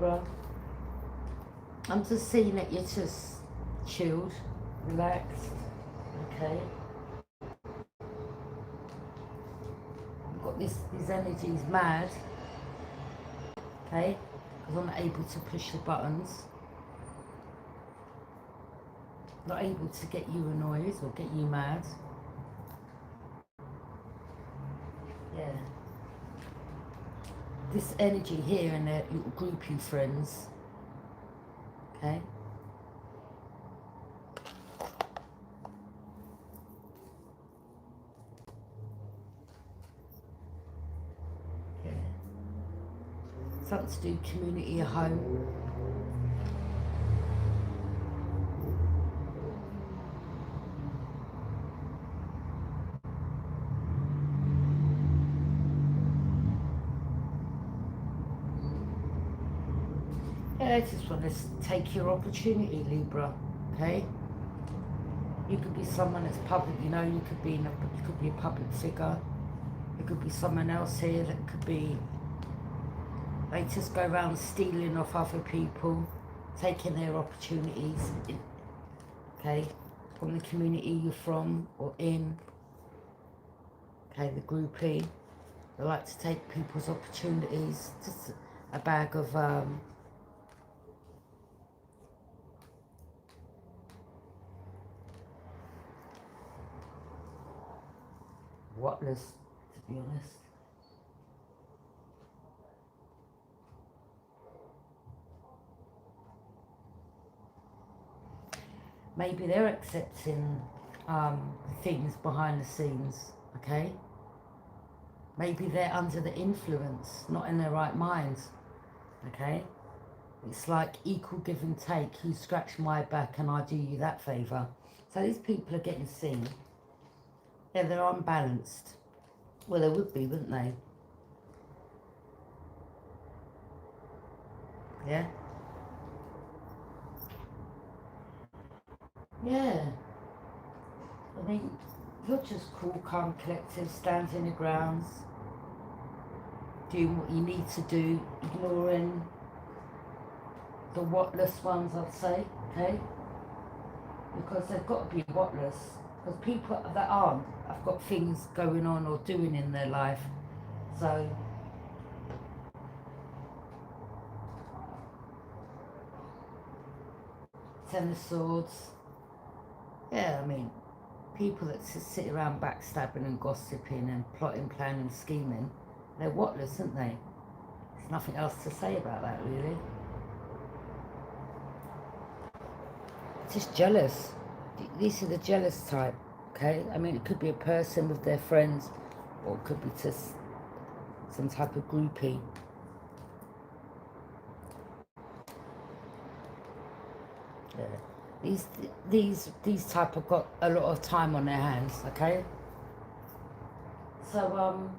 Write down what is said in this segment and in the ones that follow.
Libra. I'm just seeing that you're just chilled, relaxed, okay? You've got these energies mad, okay? Because I'm not able to push the buttons. Not able to get you annoyed or get you mad. Yeah. This energy here and their little groupie friends, okay? Yeah. Something to do community at home. Yeah, I just want to take your opportunity, Libra, okay? You could be someone that's public, you know, you could be a public figure. It could be someone else here that could be, they just go around stealing off other people, taking their opportunities, okay, from the community you're from or in, okay, the groupie. They like to take people's opportunities, just a bag of, whatless, to be honest. Maybe they're accepting things behind the scenes, okay? Maybe they're under the influence, not in their right minds, okay? It's like equal give and take. You scratch my back and I do you that favour. So these people are getting seen. Yeah, they're unbalanced. Well, they would be, wouldn't they? Yeah? Yeah. I mean, you're just cool, calm, collective, standing your grounds, doing what you need to do, ignoring the whatless ones, I'd say, okay? Because they've got to be whatless. Because people that aren't have got things going on or doing in their life. So, Ten of Swords. Yeah, I mean, people that just sit around backstabbing and gossiping and plotting, planning, scheming, they're whatless, aren't they? There's nothing else to say about that, really. Just jealous. These are the jealous type, okay? I mean, it could be a person with their friends, or it could be just some type of groupie. Yeah. These type have got a lot of time on their hands, okay? So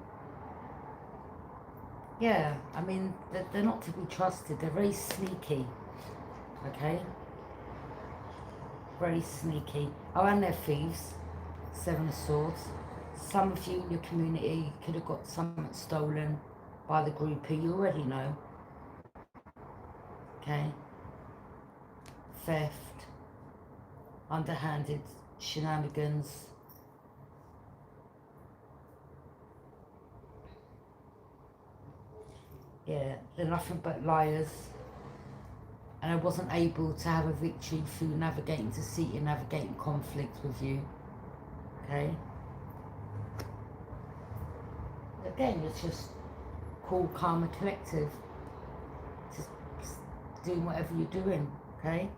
yeah, I mean, they're not to be trusted. They're very sneaky, okay? Very sneaky. Oh, and they're thieves. Seven of Swords. Some of you in your community could have got something stolen by the groupie. You already know. Okay? Theft. Underhanded shenanigans. Yeah, they're nothing but liars. And I wasn't able to have a victory through navigating deceit and navigating conflict with you. Okay? Again, it's just cool, calm and collective. Just doing whatever you're doing, okay?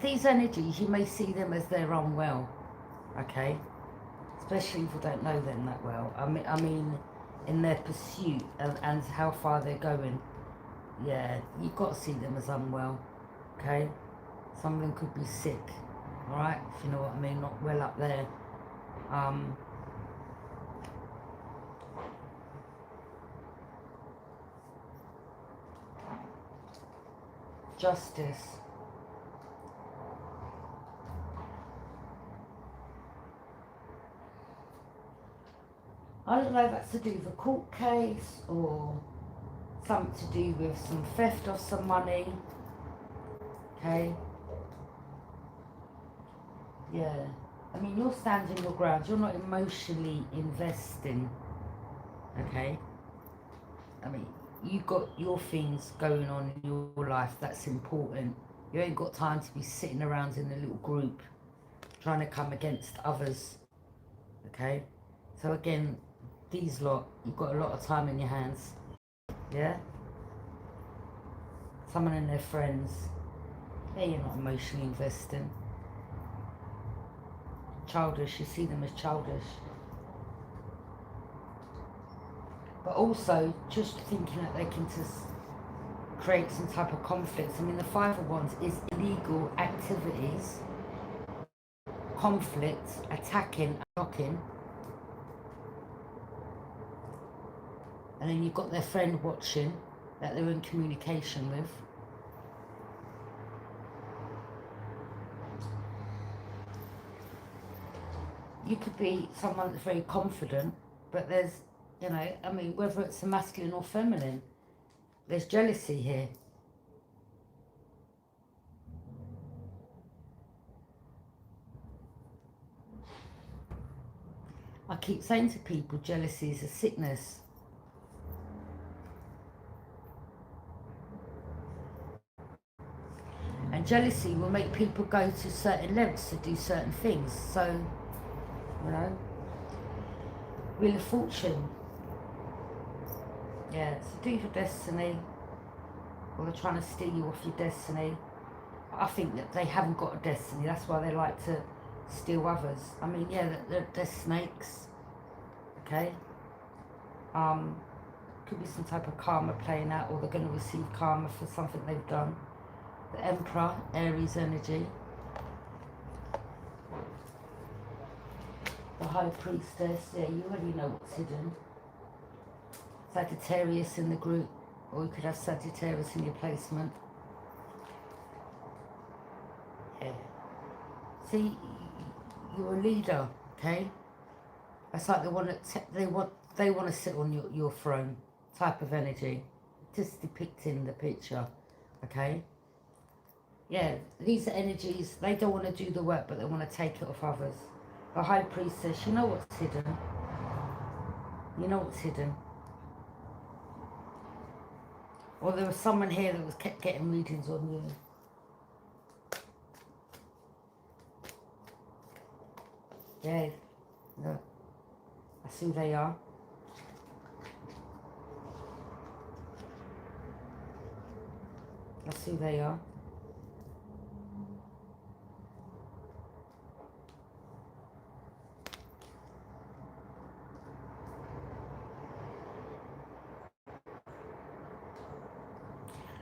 These energies, you may see them as they're unwell, okay? Especially if you don't know them that well. I mean in their pursuit and how far they're going. Yeah, you've got to see them as unwell, okay? Some of them could be sick, alright? If you know what I mean, not well up there. Justice. I don't know if that's to do with a court case or something to do with some theft of some money. Okay. Yeah. I mean, you're standing your ground. You're not emotionally investing. Okay. I mean, you've got your things going on in your life. That's important. You ain't got time to be sitting around in a little group trying to come against others. Okay. So again, these lot, you've got a lot of time in your hands. Yeah. Someone and their friends. Yeah, you're not emotionally investing. Childish, you see them as childish. But also, just thinking that they can just create some type of conflicts. I mean, the Five of Wands is illegal activities, conflict, attacking, blocking. And then you've got their friend watching that they're in communication with. You could be someone that's very confident, but there's, you know, I mean, whether it's a masculine or feminine, there's jealousy here. I keep saying to people, jealousy is a sickness. And jealousy will make people go to certain lengths to do certain things. So, you know, Wheel of Fortune. Yeah, it's to do with your destiny. Or they're trying to steal you off your destiny. I think that they haven't got a destiny. That's why they like to steal others. I mean, yeah, they're snakes. Okay. Could be some type of karma playing out, or they're going to receive karma for something they've done. The Emperor, Aries energy. The High Priestess, yeah, you already know what's hidden. Sagittarius in the group, or you could have Sagittarius in your placement. Yeah. See, you're a leader, okay? It's like they want to sit on your throne, type of energy. Just depicting the picture, okay? Yeah, these are energies, they don't want to do the work, but they want to take it off others. The High Priestess, you know what's hidden. You know what's hidden. Or there was someone here that was kept getting readings on you. Yeah, look. That's who they are. That's who they are.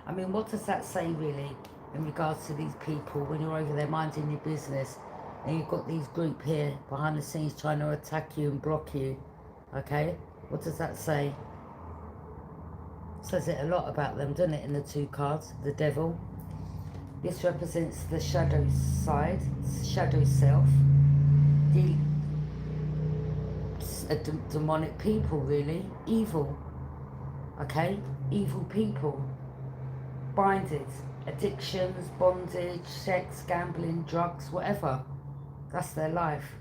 I mean, what does that say really in regards to these people when you're over there minding your business and you've got these group here behind the scenes trying to attack you and block you, okay? What does that say? It says it a lot about them, doesn't it, in the two cards? The Devil. This represents the shadow side, shadow self. Demonic people, really. Evil, okay? Evil people. Binded, addictions, bondage, sex, gambling, drugs, whatever. That's their life.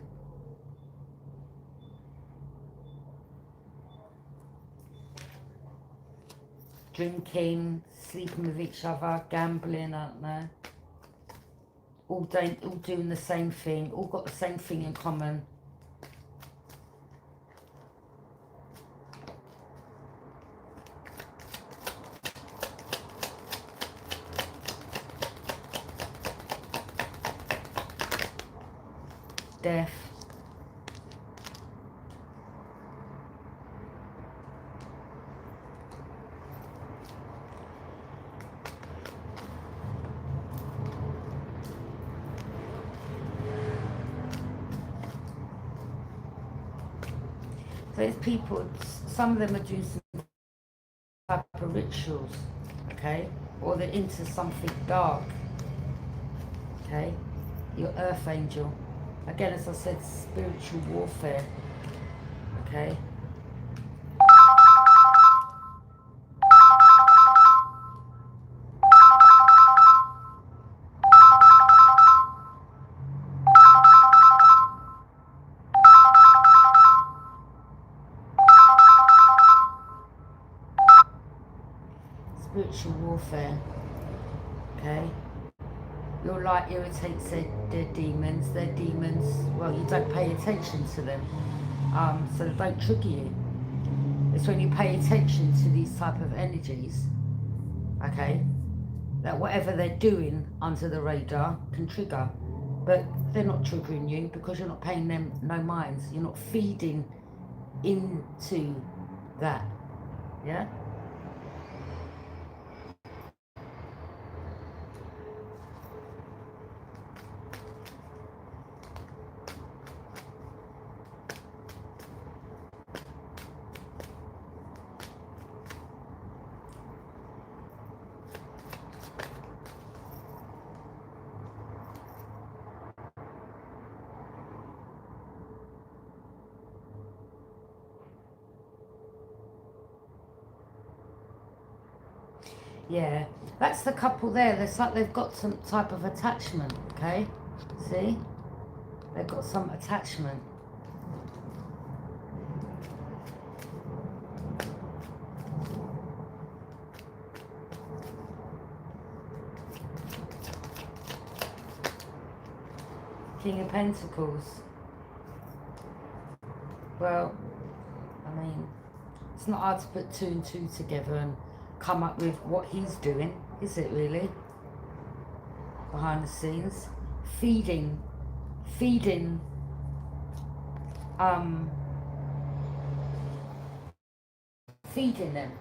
Drinking, sleeping with each other, gambling, I don't know. All doing the same thing, all got the same thing in common. Death. There's people, some of them are doing some type of rituals, okay? Or they're into something dark, okay? Your earth angel. Again, as I said, spiritual warfare, okay? spiritual warfare, okay? Your light irritates their demons. Their demons, well, you don't pay attention to them, so they don't trigger you. It's when you pay attention to these type of energies, okay, that whatever they're doing under the radar can trigger. But they're not triggering you because you're not paying them no minds. You're not feeding into that, yeah? Yeah, that's the couple there. It's like they've got some type of attachment, okay? See? They've got some attachment. King of Pentacles. Well, I mean, it's not hard to put 2 and 2 together and come up with what he's doing, is it really? Behind the scenes. Feeding them.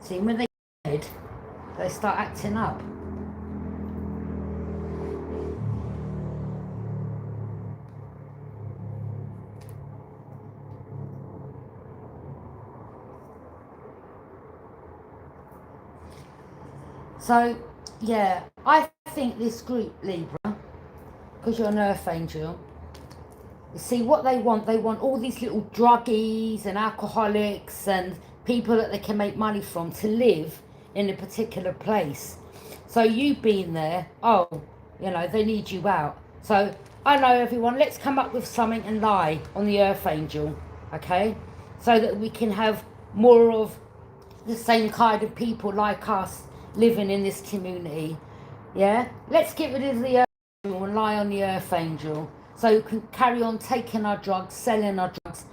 See, when they start acting up. So, yeah, I think this group, Libra, because you're an earth angel, you see what they want all these little druggies and alcoholics and people that they can make money from to live in a particular place. So you being there, oh, you know, they need you out. So, I know everyone, let's come up with something and lie on the earth angel, okay? So that we can have more of the same kind of people like us living in this community, yeah? Let's get rid of the earth angel and lie on the earth angel so we can carry on taking our drugs, selling our drugs,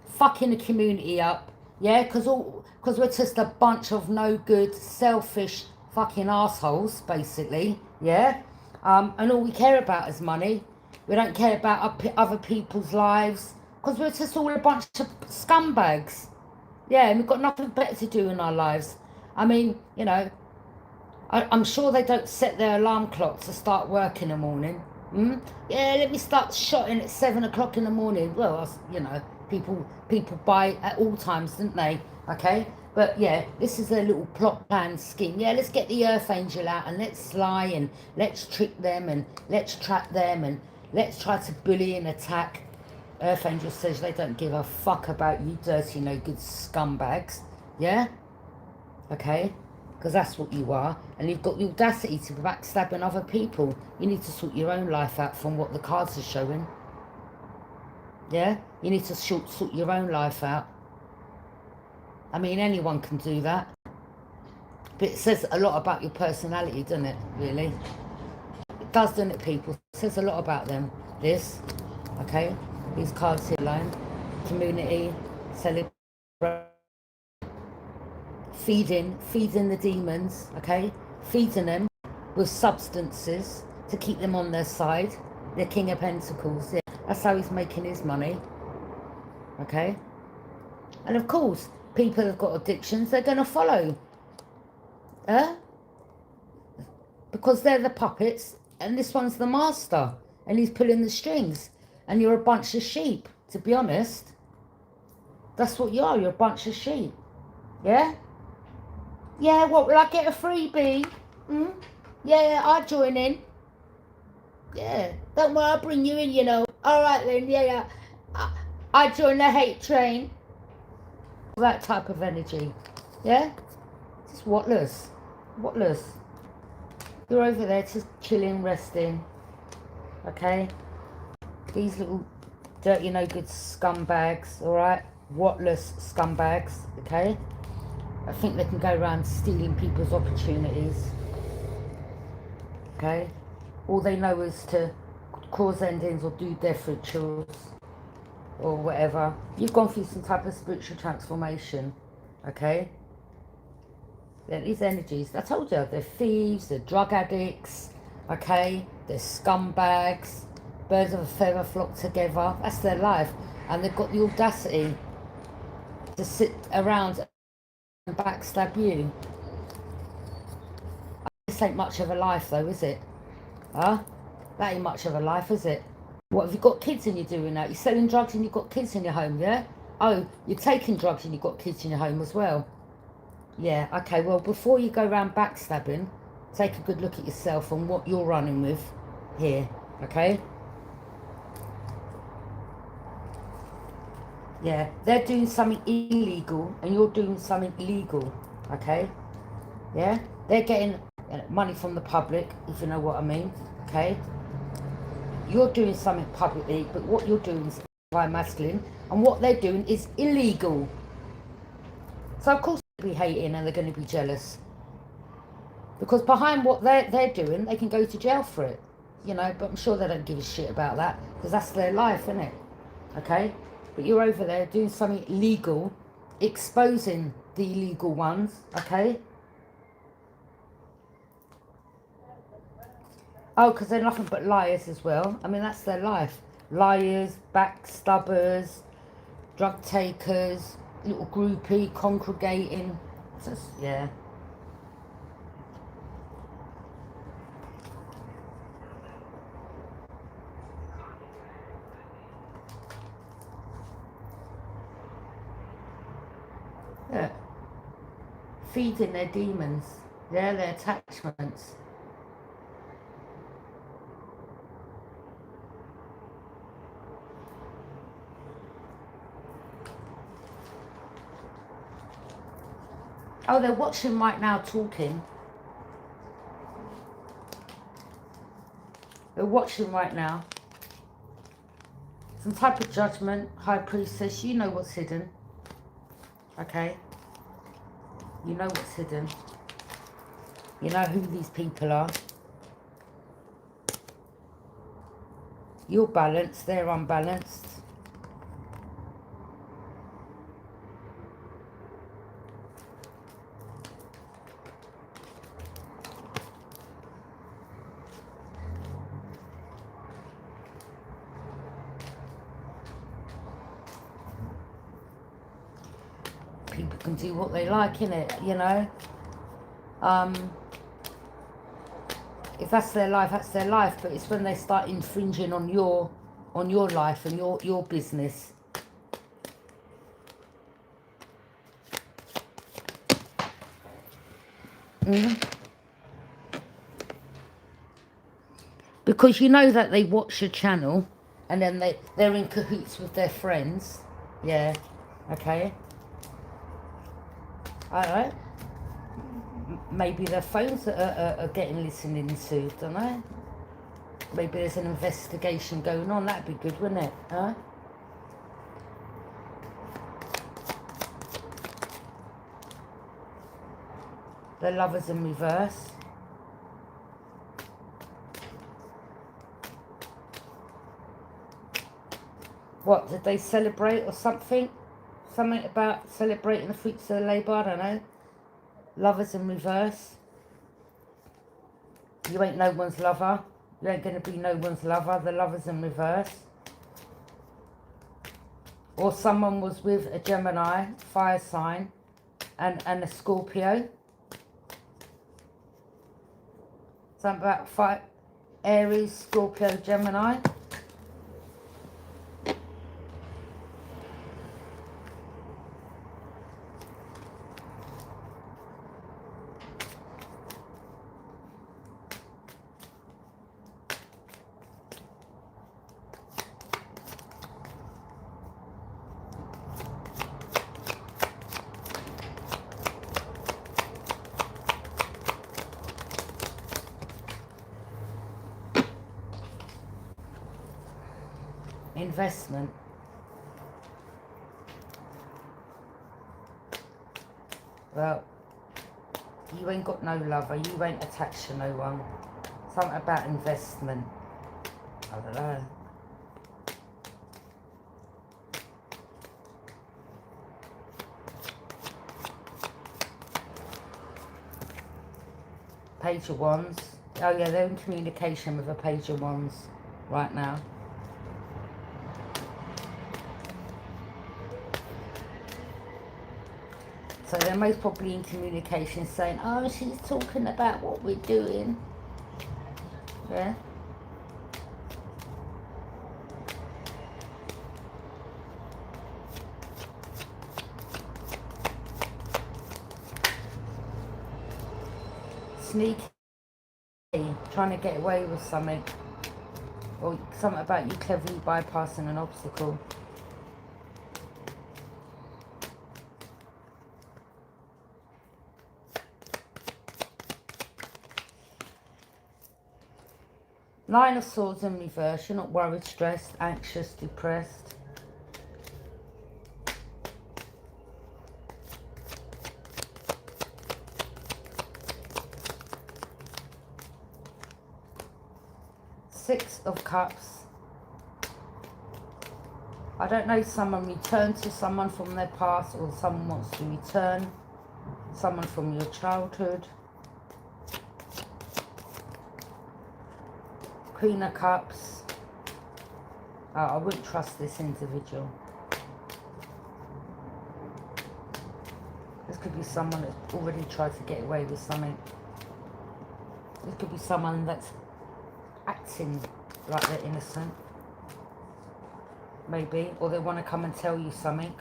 fucking the community up, yeah? Because we're just a bunch of no good, selfish fucking assholes, basically, yeah? And all we care about is money. We don't care about other people's lives because we're just all a bunch of scumbags. Yeah, and we've got nothing better to do in our lives. I mean, you know, I'm sure they don't set their alarm clock to start work in the morning. Yeah, let me start shotting at 7 o'clock in the morning. Well, you know, people buy at all times, don't they? Okay, but yeah, this is a little plot plan scheme. Yeah, let's get the earth angel out and let's lie and let's trick them and let's trap them and let's try to bully and attack. Earth angel says they don't give a fuck about you dirty no good scumbags, yeah? Okay, because that's what you are, and you've got the audacity to be backstabbing other people. You need to sort your own life out from what the cards are showing, yeah? You need to sort your own life out. I mean, anyone can do that, but it says a lot about your personality, doesn't it, really? It does, doesn't it, people? It says a lot about them, this, okay? These cards here alone. Community, celebrate, feeding the demons, okay? Feeding them with substances to keep them on their side. The King of Pentacles, yeah. That's how he's making his money, okay? And of course, people have got addictions, they're going to follow. Because they're the puppets, and this one's the master, and he's pulling the strings. And you're a bunch of sheep, to be honest. That's what you are, you're a bunch of sheep. Yeah? Yeah, what, will I get a freebie? Yeah, I'll join in. Yeah, don't worry, I'll bring you in, you know. Alright then, yeah. I join the hate train. That type of energy. Yeah? Just whatless. You're over there just chilling, resting. okay? These little dirty, no good scumbags, alright? Whatless scumbags, okay? I think they can go around stealing people's opportunities, okay? All they know is to cause endings or do death rituals or whatever. You've gone through some type of spiritual transformation, okay? These energies, I told you, they're thieves, they're drug addicts, okay? They're scumbags, birds of a feather flock together. That's their life. And they've got the audacity to sit around and backstab you. This ain't much of a life though, is it? Huh? That ain't much of a life, is it? What, have you got kids and you're doing that? You're selling drugs and you've got kids in your home, yeah? Oh, you're taking drugs and you've got kids in your home as well. Yeah, okay, well, before you go around backstabbing, take a good look at yourself and what you're running with here, okay? Yeah, they're doing something illegal and you're doing something legal, okay? Yeah, they're getting money from the public, if you know what I mean, okay? You're doing something publicly, but what you're doing is by masculine, and what they're doing is illegal. So of course they'll be hating and they're going to be jealous. Because behind what they're doing, they can go to jail for it. You know, but I'm sure they don't give a shit about that. Because that's their life, isn't it? Okay? But you're over there doing something legal, exposing the illegal ones, okay? Oh, because they're nothing but liars as well. I mean, that's their life. Liars, backstabbers, drug takers, little groupie, congregating. Just, yeah. Yeah. Feeding their demons. Yeah, their attachments. Oh, they're watching right now talking. They're watching right now. Some type of judgment, high priestess, you know what's hidden. Okay? You know what's hidden. You know who these people are. You're balanced, they're unbalanced. People can do what they like, innit, you know? If that's their life, that's their life. But it's when they start infringing on your life and your business. Because you know that they watch your channel and then they're in cahoots with their friends. Yeah, okay. Alright. Maybe their phones are getting listening to, don't know. Maybe there's an investigation going on. That'd be good, wouldn't it? Huh? The Lovers in reverse. What, did they celebrate or something? Something about celebrating the fruits of their labour, I don't know. Lovers in reverse. You ain't no one's lover. You ain't going to be no one's lover. The Lovers in reverse. Or someone was with a Gemini, fire sign, and a Scorpio. Something about Aries, Scorpio, Gemini. investment. Well, you ain't got no lover, you ain't attached to no one. Something about investment. I don't know. Page of Wands. Oh yeah, they're in communication with a Page of Wands right now. So they're most probably in communication saying, oh, she's talking about what we're doing. Yeah. Sneaky, trying to get away with something. Or something about you cleverly bypassing an obstacle. Nine of Swords in reverse. You're not worried, stressed, anxious, depressed. Six of Cups. I don't know, someone returned to someone from their past, or someone wants to return someone from your childhood. Queen of Cups. I wouldn't trust this individual. This could be someone that's already tried to get away with something. This could be someone that's acting like they're innocent. Maybe. Or they want to come and tell you something.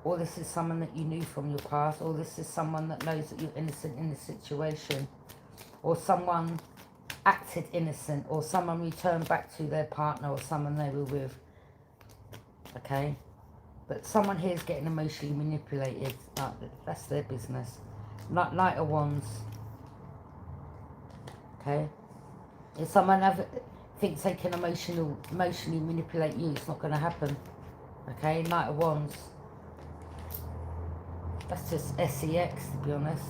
Or this is someone that you knew from your past. Or this is someone that knows that you're innocent in the situation. Or someone acted innocent, or someone returned back to their partner or someone they were with. Okay, but someone here is getting emotionally manipulated. That's their business. Knight of Wands. Okay, if someone thinks they can emotionally manipulate you, it's not going to happen. Okay, Knight of Wands. That's just sex, to be honest.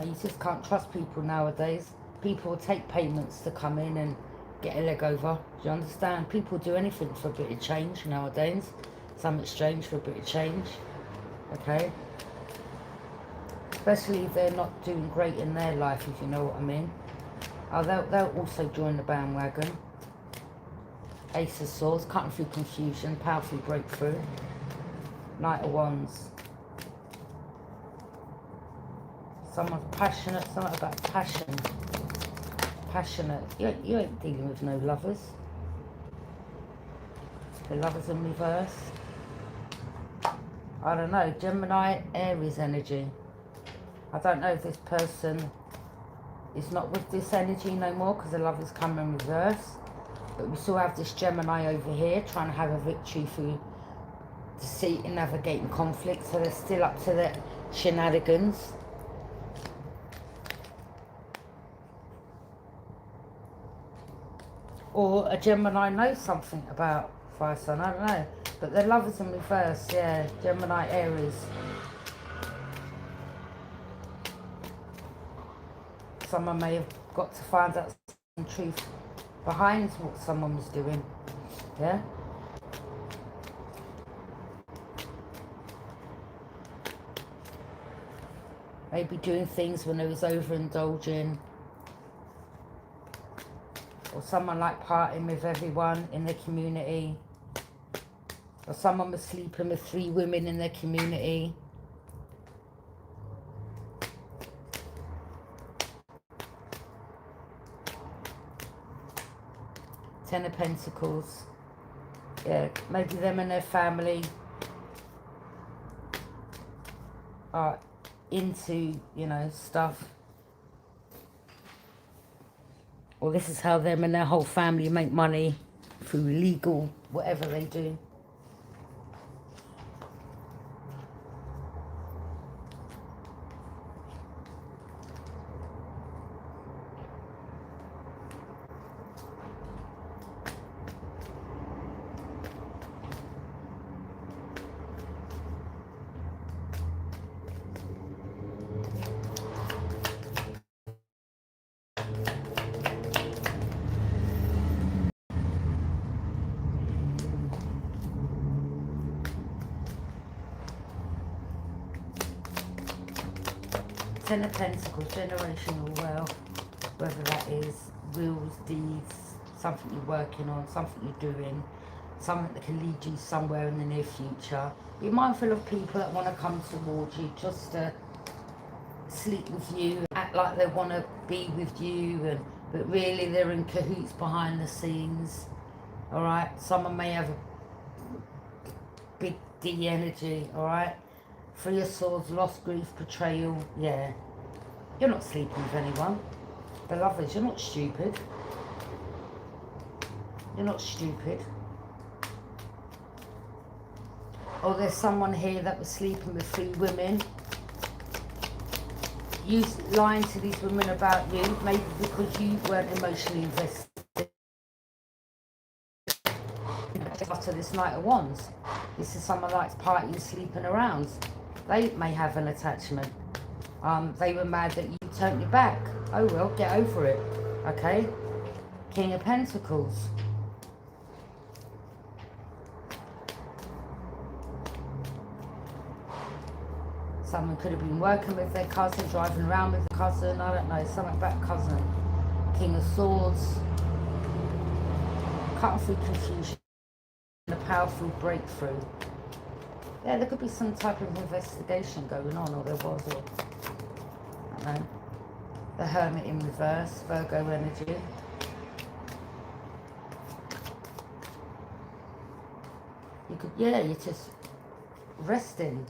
You just can't trust people nowadays. People take payments to come in and get a leg over. Do you understand? People do anything for a bit of change nowadays. Some exchange for a bit of change. Okay? Especially if they're not doing great in their life, if you know what I mean. Oh, they'll also join the bandwagon. Ace of Swords, cutting through confusion, powerful breakthrough. Knight of Wands. Someone's passionate, something about passion. Passionate. You ain't dealing with no lovers. The lovers in reverse. I don't know. Gemini, Aries energy. I don't know if this person is not with this energy no more because the lovers come in reverse. But we still have this Gemini over here trying to have a victory through deceit and navigating conflict. So they're still up to their shenanigans. Or a Gemini knows something about fire sign, I don't know. But their lovers in reverse, yeah. Gemini, Aries. Someone may have got to find out some truth behind what someone was doing. Yeah? Maybe doing things when they was overindulging. Or someone like partying with everyone in their community. Or someone was sleeping with 3 women in their community. Ten of Pentacles. Yeah, maybe them and their family are into, you know, stuff. Or this is how them and their whole family make money through legal, whatever they do. Ten of Pentacles, generational wealth, whether that is wills, deeds, something you're working on, something you're doing, something that can lead you somewhere in the near future. Be mindful of people that want to come towards you just to sleep with you, act like they want to be with you, but really they're in cahoots behind the scenes. Alright, someone may have a big D energy, alright? Three of Swords, loss, grief, betrayal, yeah. You're not sleeping with anyone. Beloveds, you're not stupid. You're not stupid. Or there's someone here that was sleeping with 3 women. You lying to these women about you, maybe because you weren't emotionally invested. After this Knight of Wands, this is someone likes partying, sleeping around. They may have an attachment. They were mad that you turned your back. Oh well, get over it. Okay? King of Pentacles. Someone could have been working with their cousin, driving around with the cousin, I don't know, something about cousin. King of Swords. Cutting through confusion. A powerful breakthrough. Yeah, there could be some type of investigation going on, or there was, or I don't know. The Hermit in reverse, Virgo energy. You could, yeah, you're just resting.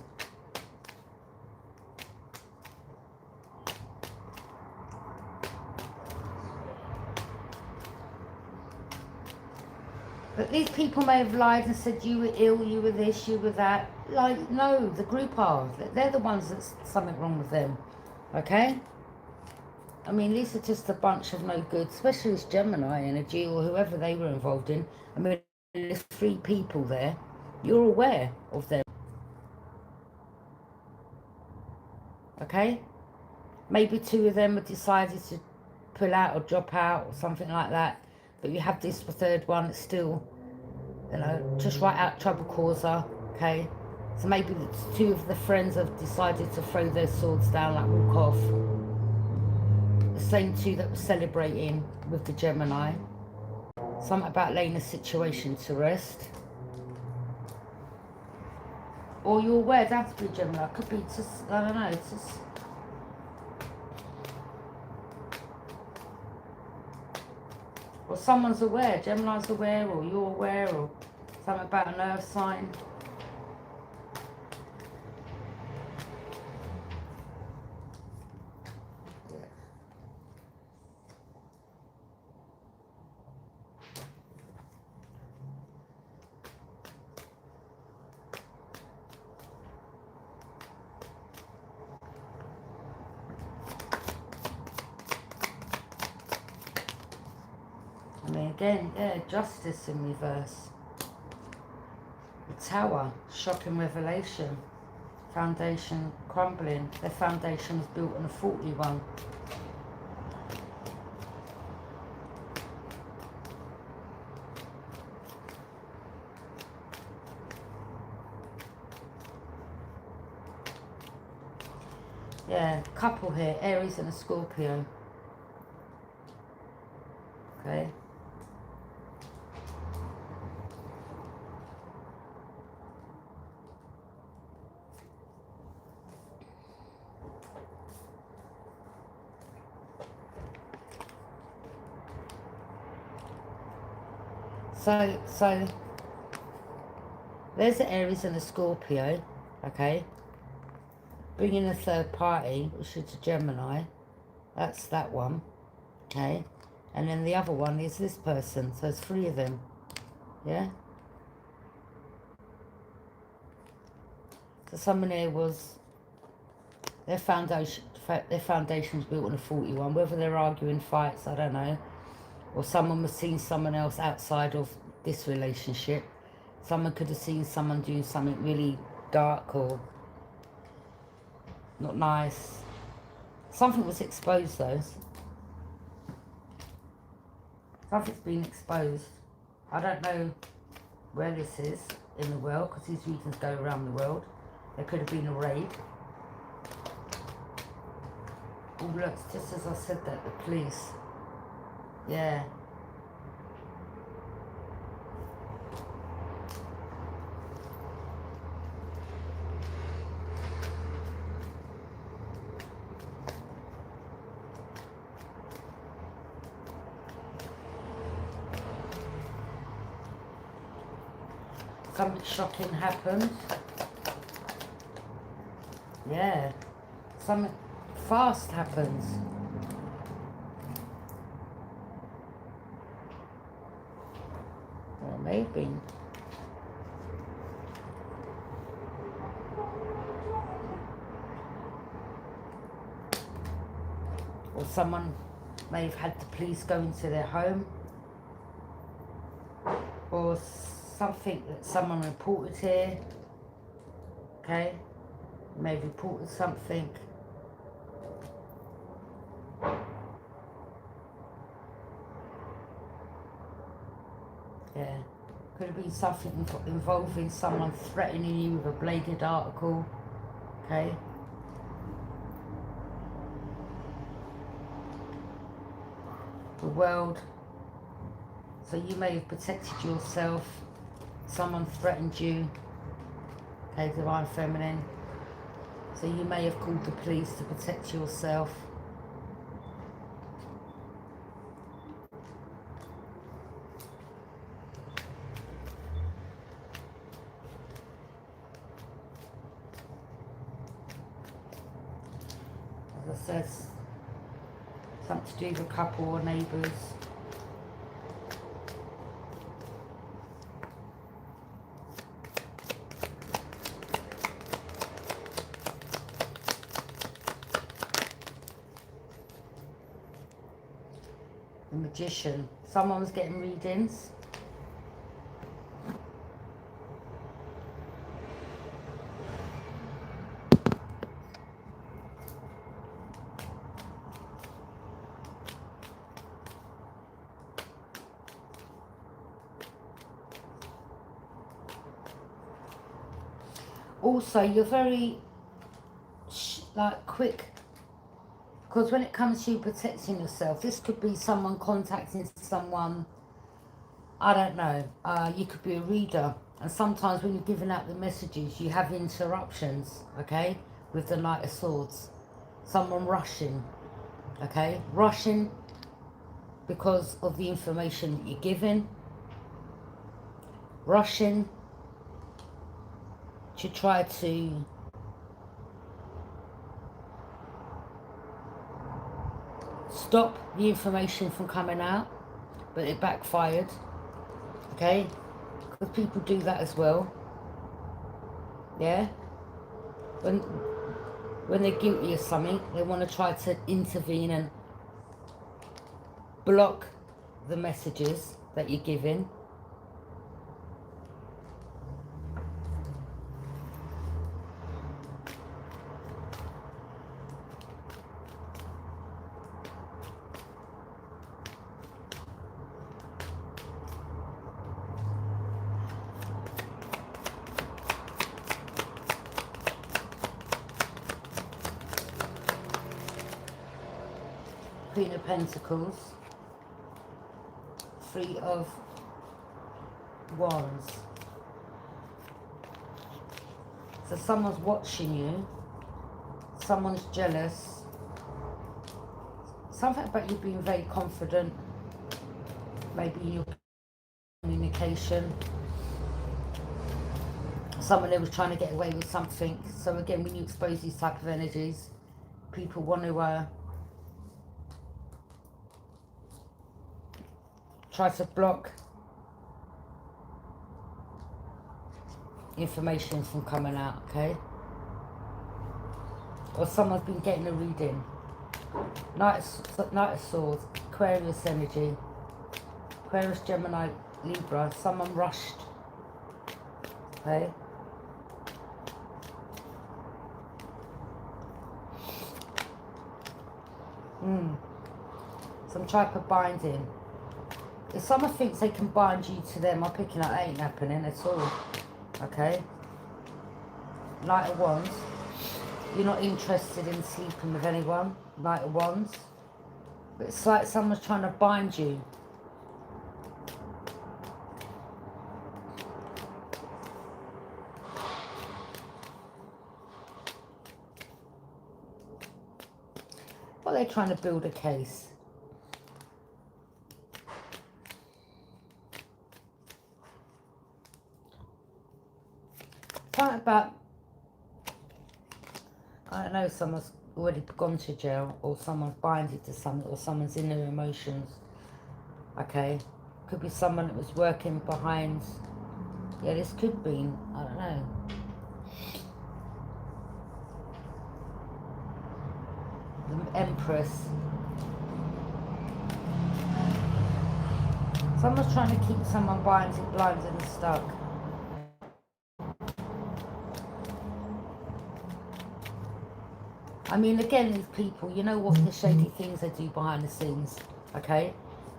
But these people may have lied and said you were ill, you were this, you were that. Like, no, the group are. They're the ones that's something wrong with them. Okay? I mean, these are just a bunch of no good, especially this Gemini energy or whoever they were involved in. I mean, there's 3 people there. You're aware of them. Okay? Maybe 2 of them have decided to pull out or drop out or something like that. But you have this 3rd one that's still, you know, just right out trouble causer. Okay? So maybe 2 of the friends have decided to throw their swords down, like walk off. The same 2 that were celebrating with the Gemini. Something about laying a situation to rest. Or you're aware, it has to be Gemini. It could be just, I don't know, it's just... Or someone's aware, Gemini's aware, or you're aware, or something about an earth sign. I mean, again, yeah, justice in reverse. The Tower, shocking revelation. Foundation crumbling. Their foundation was built on a faulty one. Yeah, couple here, Aries and a Scorpio. Okay. So there's the Aries and the Scorpio, okay? Bringing a 3rd party, which is a Gemini. That's that one, okay? And then the other one is this person, so there's 3 of them, yeah? So someone here was, their foundation was built on a faulty one, whether they're arguing fights, I don't know. Or someone was seeing someone else outside of this relationship. Someone could have seen someone doing something really dark or not nice. Something was exposed though. Something's been exposed. I don't know where this is in the world, because these readings go around the world. There could have been a raid. Oh look, just as I said that, the police. Yeah. Something shocking happened. Yeah. Something fast happens. Well, maybe. Or someone may have had the police go into their home. Or something that someone reported here. Okay? May have reported something. Yeah. Could have been something involving someone threatening you with a bladed article. Okay? The world. So you may have protected yourself. Someone threatened you. Okay, Divine Feminine. So you may have called the police to protect yourself. As I said, something to do with a couple or neighbours. The Magician. Someone's getting readings. Also, you're very quick, because when it comes to you protecting yourself, this could be someone contacting someone, I don't know, you could be a reader, and sometimes when you're giving out the messages you have interruptions, okay, with the Knight of Swords. Someone rushing, okay, rushing because of the information that you're giving, rushing to try to stop the information from coming out, but it backfired, okay, because people do that as well. Yeah, when they're guilty of something, they want to try to intervene and block the messages that you're giving. Queen of Pentacles, Three of Wands. So someone's watching you, someone's jealous, something about you being very confident, maybe in your communication, someone who was trying to get away with something. So again, when you expose these type of energies, people want to try to block information from coming out, okay? Or someone's been getting a reading. Knight of Swords, Aquarius energy, Aquarius, Gemini, Libra. Someone rushed, okay? Some type of binding. If someone thinks they can bind you to them, I'm picking up that ain't happening at all. Okay? Knight of Wands. You're not interested in sleeping with anyone, Knight of Wands. But it's like someone's trying to bind you. Well, they're trying to build a case. Something about, I don't know, someone's already gone to jail, or someone's binded to something, or someone's in their emotions. Okay, could be someone that was working behind. Yeah, this could be, I don't know. The Empress. Someone's trying to keep someone blinded and stuck. I mean, again, these people, you know what the shady things they do behind the scenes, okay?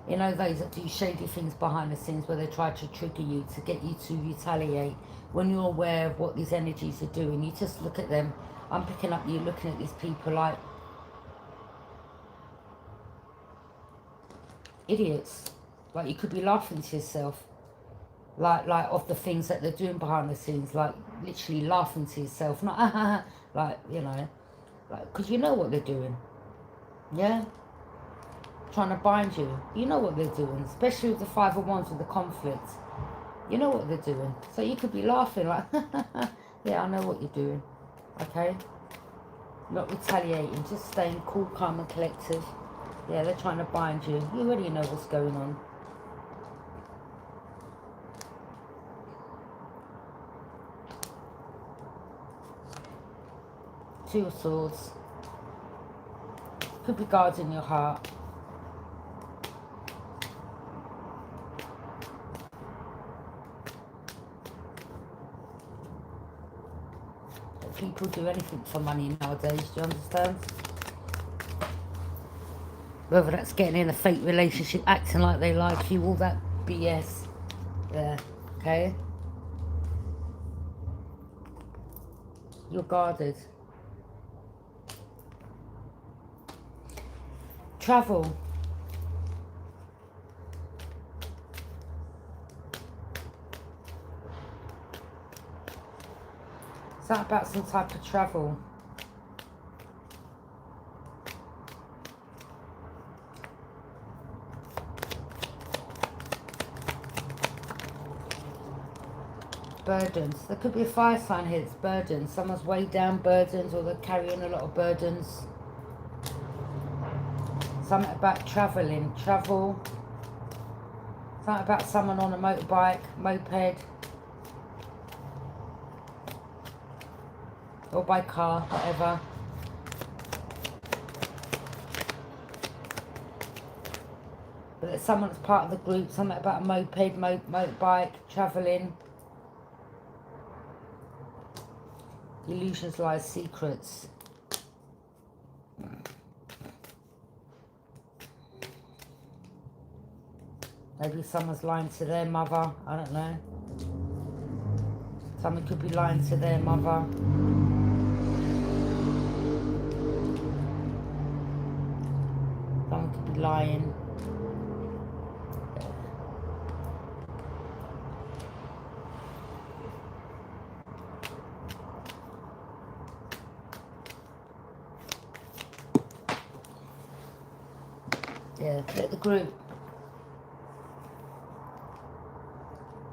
You know those that do shady things behind the scenes where they try to trigger you to get you to retaliate. When you're aware of what these energies are doing, you just look at them. I'm picking up you looking at these people like idiots. Like you could be laughing to yourself. Like of the things that they're doing behind the scenes. Like literally laughing to yourself. Not like, you know. Like, because you know what they're doing. Yeah? Trying to bind you. You know what they're doing. Especially with the Five of Wands with the conflict. You know what they're doing. So you could be laughing like, yeah, I know what you're doing. Okay? Not retaliating. Just staying cool, calm and collective. Yeah, they're trying to bind you. You already know what's going on. Two of Swords. Could be guarding your heart. People do anything for money nowadays, do you understand? Whether that's getting in a fake relationship, acting like they like you, all that BS. Yeah, okay? You're guarded. Travel. Is that about some type of travel? Burdens. There could be a fire sign here that's burdens. Someone's weighed down burdens, or they're carrying a lot of burdens. Something about travelling. Travel. Something about someone on a motorbike, moped. Or by car, whatever. But there's someone that's part of the group. Something about a moped, motorbike, travelling. Illusions, lies, secrets. Maybe someone's lying to their mother. I don't know. Someone could be lying to their mother. Someone could be lying. Yeah, let the group.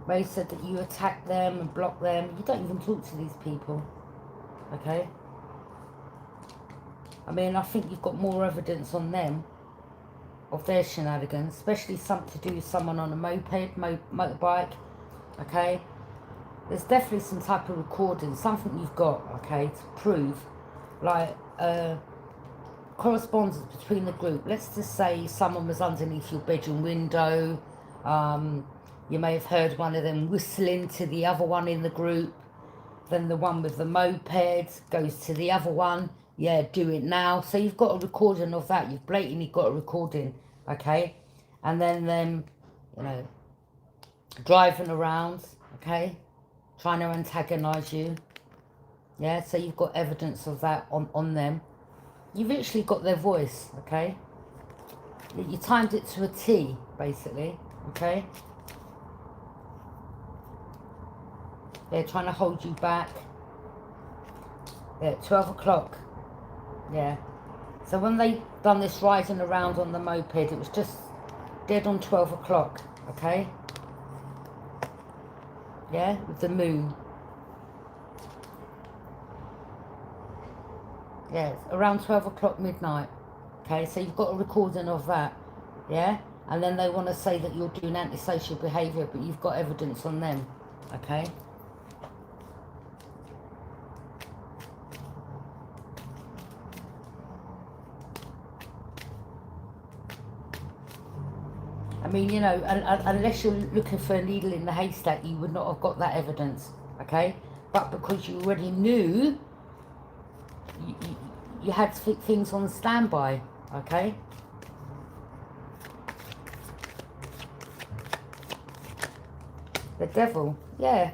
Ray said that you attack them and block them. You don't even talk to these people. Okay? I mean, I think you've got more evidence on them of their shenanigans, especially something to do with someone on a moped, motorbike. Okay? There's definitely some type of recording, something you've got, okay, to prove, like, correspondence between the group. Let's just say someone was underneath your bedroom window. You may have heard one of them whistling to the other one in the group. Then the one with the moped goes to the other one. Yeah, do it now. So you've got a recording of that. You've blatantly got a recording, okay? And then them, you know, driving around, okay? Trying to antagonise you. Yeah, so you've got evidence of that on them. You've literally got their voice, okay? You timed it to a T, basically, okay? They're trying to hold you back. Yeah, 12 o'clock. Yeah. So when they done this riding around on the moped, it was just dead on 12 o'clock, okay? Yeah, with the moon. Yeah, it's around 12 o'clock midnight. Okay, so you've got a recording of that. Yeah? And then they want to say that you're doing antisocial behaviour, but you've got evidence on them. Okay? I mean, you know, unless you're looking for a needle in the haystack, you would not have got that evidence. Okay? But because you already knew, you had things on standby. Okay? The devil. Yeah.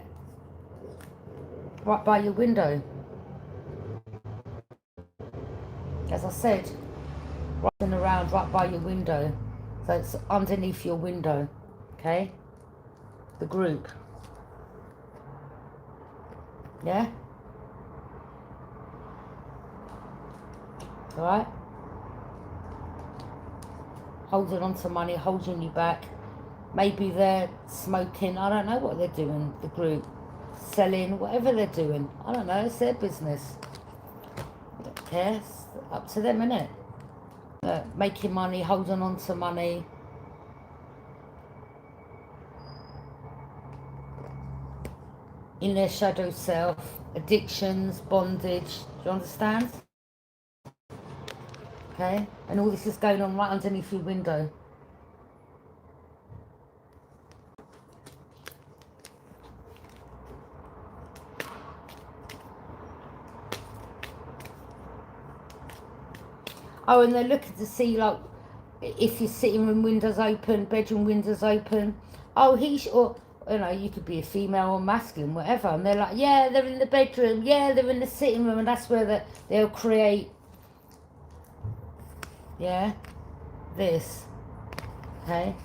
Right by your window. As I said, running around right by your window. So it's underneath your window. Okay? The group. Yeah? Alright? Holding on to money, holding you back. Maybe they're smoking, I don't know what they're doing, the group. Selling, whatever they're doing. I don't know, it's their business. I don't care, it's up to them, innit? Making money, holding on to money. In their shadow self. Addictions, bondage. Do you understand? Okay? And all this is going on right underneath your window. Oh, and they're looking to see, like, if your sitting room windows open, bedroom windows open. Oh, or, you know, you could be a female or masculine, whatever. And they're like, yeah, they're in the bedroom. Yeah, they're in the sitting room. And that's where they'll create, yeah, this. Okay?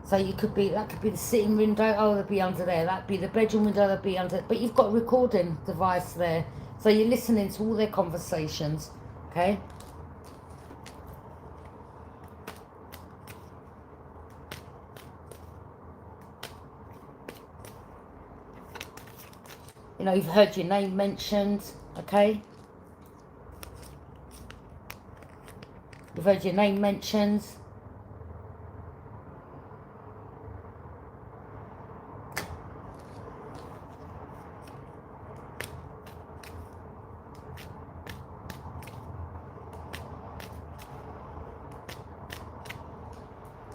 So you could be, that could be the sitting window. Oh, they'll be under there. That'd be the bedroom window. They'll be under. But you've got a recording device there. So you're listening to all their conversations. Okay? You know, you've heard your name mentioned, okay? You've heard your name mentioned.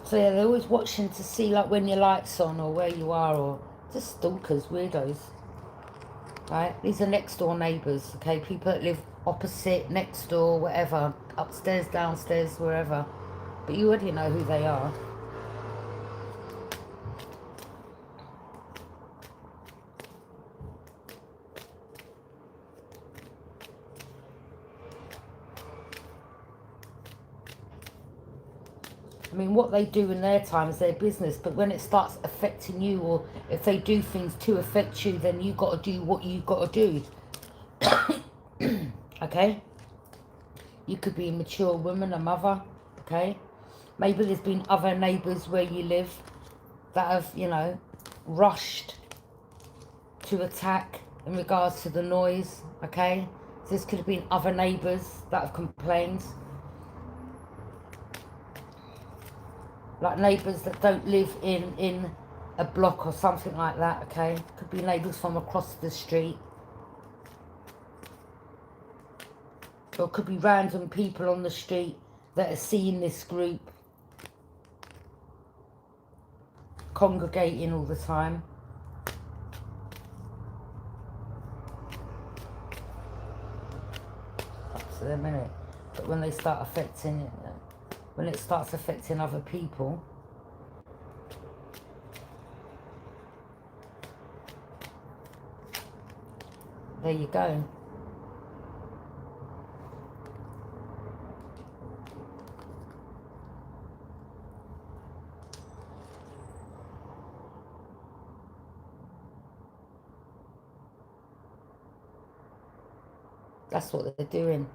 So yeah, they're always watching to see, like, when your light's on or where you are, or just stalkers, weirdos. Right? These are next door neighbours, okay? People that live opposite, next door, whatever. Upstairs, downstairs, wherever. But you already know who they are. I mean, what they do in their time is their business, but when it starts affecting you, or if they do things to affect you, then you got to do what you got to do. Okay? You could be a mature woman, a mother, okay? Maybe there's been other neighbours where you live that have, you know, rushed to attack in regards to the noise, okay? So this could have been other neighbours that have complained. Like neighbours that don't live in a block or something like that, okay? Could be neighbours from across the street. Or it could be random people on the street that are seeing this group congregating all the time. Up to them, innit? But when they start affecting it, when it starts affecting other people, There you go. That's what they're doing.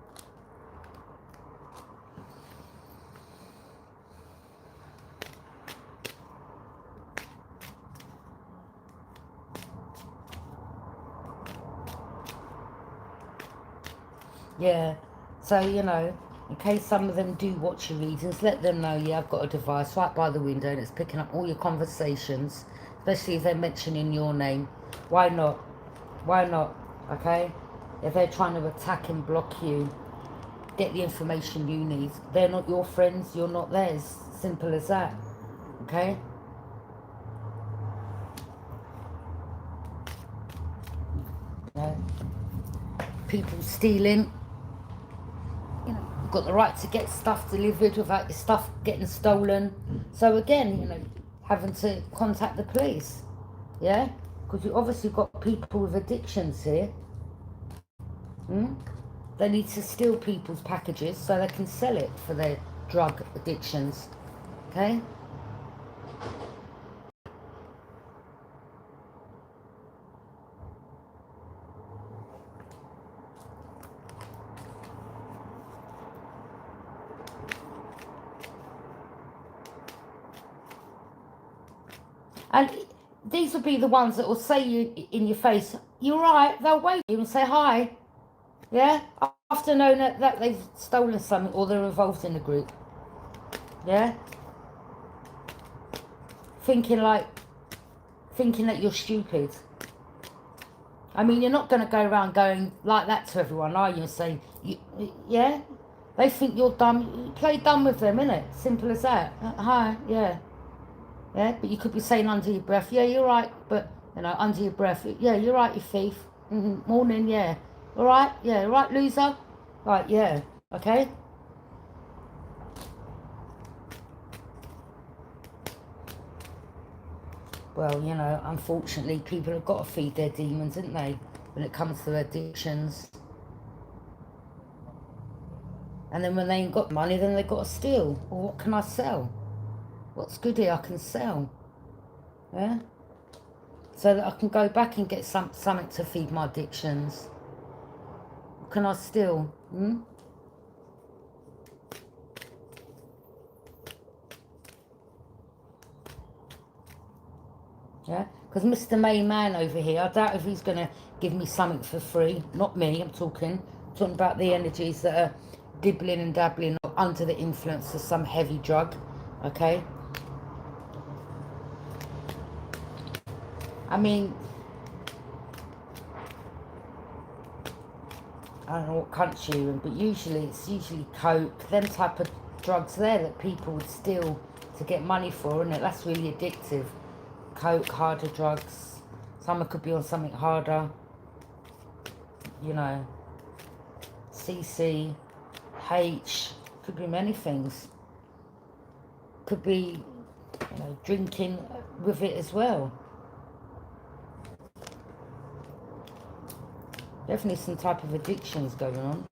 Yeah, so, you know, in case some of them do watch your readings, let them know, yeah, I've got a device right by the window and it's picking up all your conversations, especially if they're mentioning your name. Why not? Why not? Okay? If they're trying to attack and block you, get the information you need. They're not your friends, you're not theirs. Simple as that. Okay? Yeah. People stealing. You know, you've got the right to get stuff delivered without your stuff getting stolen. So again, you know, having to contact the police. Yeah? Because you've obviously got people with addictions here. They need to steal people's packages so they can sell it for their drug addictions. Okay? And these will be the ones that will say you in your face, you're right, they'll wait you and say hi. Yeah? After knowing that they've stolen something or they're involved in the group. Yeah? Thinking that you're stupid. I mean, you're not going to go around going like that to everyone, are you? And say, yeah? They think you're dumb. You play dumb with them, innit? Simple as that. Hi, yeah. Yeah, but you could be saying under your breath, yeah, you're right, but, you know, under your breath, yeah, you're right, you thief. Morning, yeah. All right, yeah, right, loser? Right, yeah, okay? Well, you know, unfortunately, people have got to feed their demons, haven't they, when it comes to addictions. And then when they ain't got money, then they've got to steal. Well, what can I sell? What's good here I can sell? Yeah? So that I can go back and get something to feed my addictions. What can I steal? Yeah? Because Mr. Main Man over here, I doubt if he's going to give me something for free. Not me, I'm talking about the energies that are dibbling and dabbling under the influence of some heavy drug. Okay? I mean, I don't know what country you're in, but it's usually coke, them type of drugs there that people would steal to get money for, isn't it? That's really addictive. Coke, harder drugs. Some could be on something harder. You know, CC, H, could be many things. Could be, you know, drinking with it as well. Definitely some type of addictions going on.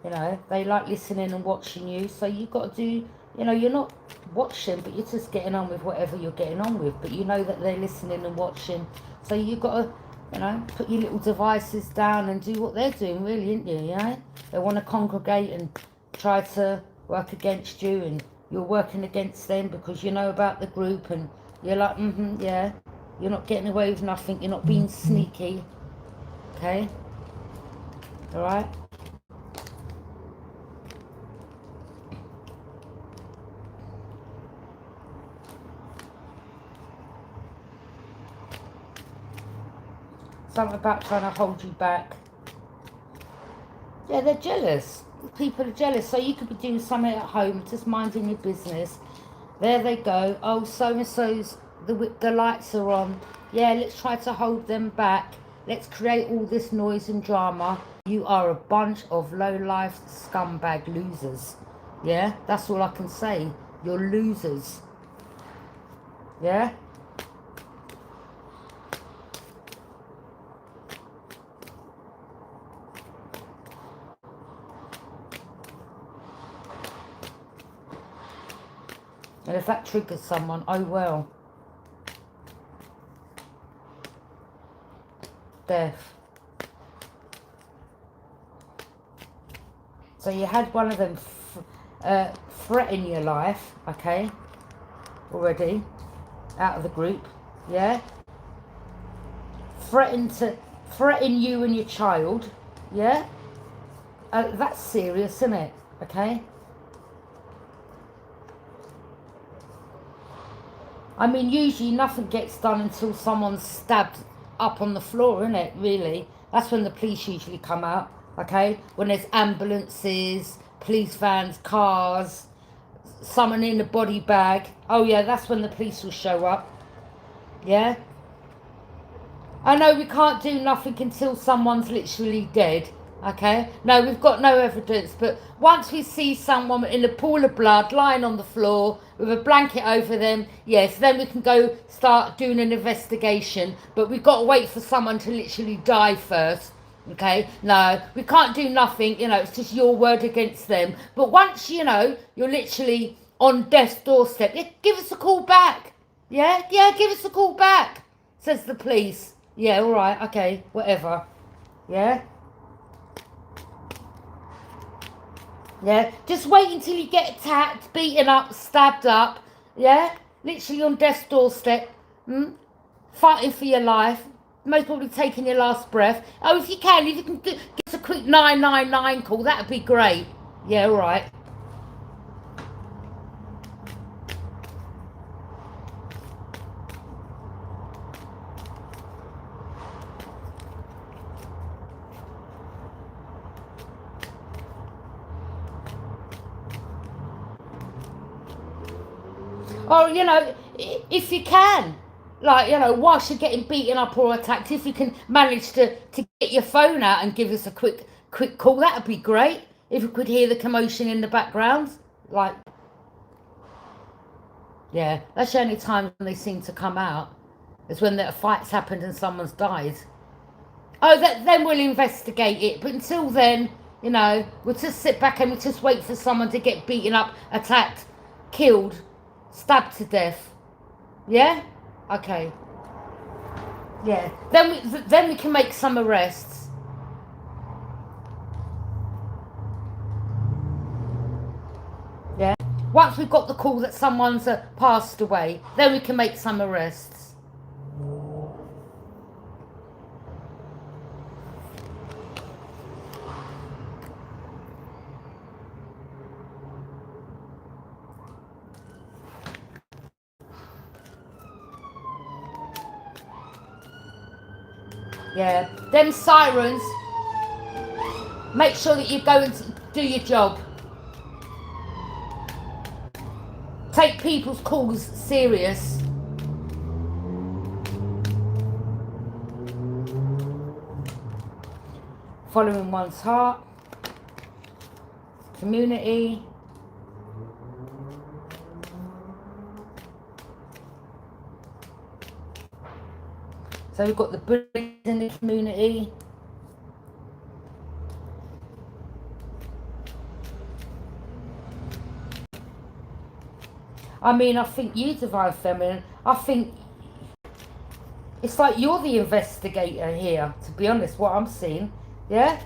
You know, they like listening and watching you, so you've got to do, you know, you're not watching, but you're just getting on with whatever you're getting on with, but you know that they're listening and watching, so you've got to, you know, put your little devices down and do what they're doing, really, ain't you, you know? They want to congregate and try to work against you, and you're working against them because you know about the group, and you're like, yeah, you're not getting away with nothing, you're not being sneaky, okay? All right? Something about trying to hold you back. Yeah, they're jealous. People are jealous. So you could be doing something at home, just minding your business. There they go. Oh, so-and-so's, the lights are on. Yeah, let's try to hold them back. Let's create all this noise and drama. You are a bunch of low-life scumbag losers. Yeah, that's all I can say. You're losers. Yeah? And if that triggers someone, oh well. Death. So you had one of them threaten your life, okay, already, out of the group, yeah? Threaten you and your child, yeah? That's serious, isn't it, okay? I mean, usually nothing gets done until someone's stabbed up on the floor, isn't it, really? That's when the police usually come out, okay? When there's ambulances, police vans, cars, someone in a body bag. Oh yeah, that's when the police will show up. Yeah? I know we can't do nothing until someone's literally dead. Okay? No, we've got no evidence, but once we see someone in a pool of blood lying on the floor with a blanket over them, yes, then we can go start doing an investigation. But we've got to wait for someone to literally die first. Okay? No, we can't do nothing, you know, it's just your word against them. But once, you know, you're literally on death's doorstep, yeah, give us a call back. Yeah? Yeah, give us a call back, says the police. Yeah, all right, okay, whatever. Yeah? Yeah? Just wait until you get attacked, beaten up, stabbed up. Yeah? Literally on death's doorstep. Fighting for your life. Most probably taking your last breath. Oh, if you can give us a quick 999 call, that'd be great. Yeah, all right. Or, you know, if you can, like, you know, whilst you're getting beaten up or attacked, if you can manage to get your phone out and give us a quick call, that would be great. If you could hear the commotion in the background. Like, yeah, that's the only time when they seem to come out. Is when the fight's happened and someone's died. Oh, then we'll investigate it. But until then, you know, we'll just sit back and we'll just wait for someone to get beaten up, attacked, killed, stabbed to death. Yeah? Okay. Yeah. Then we can make some arrests. Yeah. Once we've got the call that someone's passed away, then we can make some arrests. Yeah, them sirens, make sure that you go and do your job. Take people's calls serious. Following one's heart. Community. So we've got the bullies in the community. I mean, I think you, Divine Feminine, I think it's like you're the investigator here, to be honest, what I'm seeing. Yeah?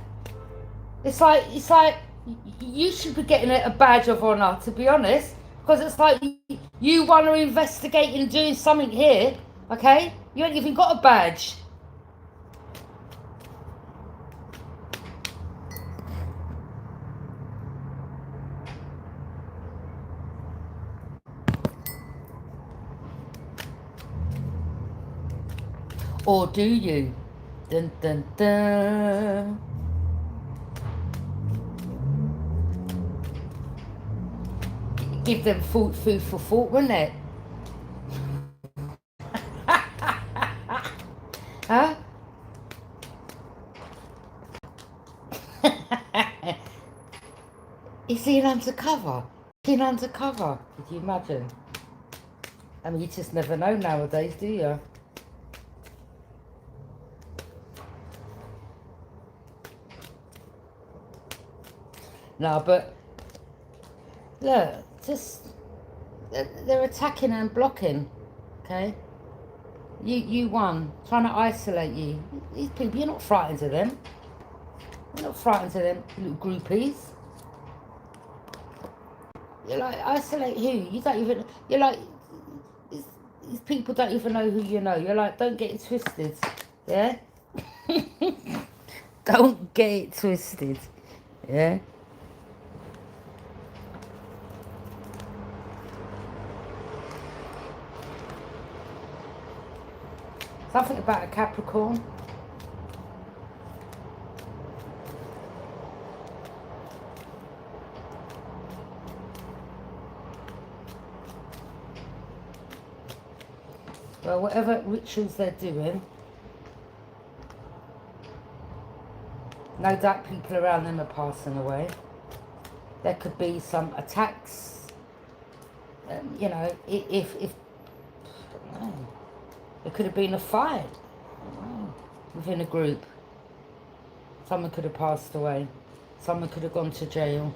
It's like you should be getting a badge of honour, to be honest. Because it's like you want to investigate and doing something here, okay? You ain't even got a badge. Or do you? Dun dun dun. Give them food for thought, wouldn't it? Huh? He's seen undercover. Seen undercover. Could you imagine? I mean, you just never know nowadays, do you? No, but look, just they're attacking and blocking. Okay, you won, trying to isolate you. These people, you're not frightened of them. You're not frightened of them, you little groupies. You're like, isolate who? You don't even. You're like, these people don't even know who you know. You're like, don't get it twisted, yeah. Don't get it twisted, yeah. Something about a Capricorn. Well, whatever rituals they're doing, no doubt people around them are passing away. There could be some attacks, you know, if no, there could have been a fight within a group. Someone could have passed away. Someone could have gone to jail.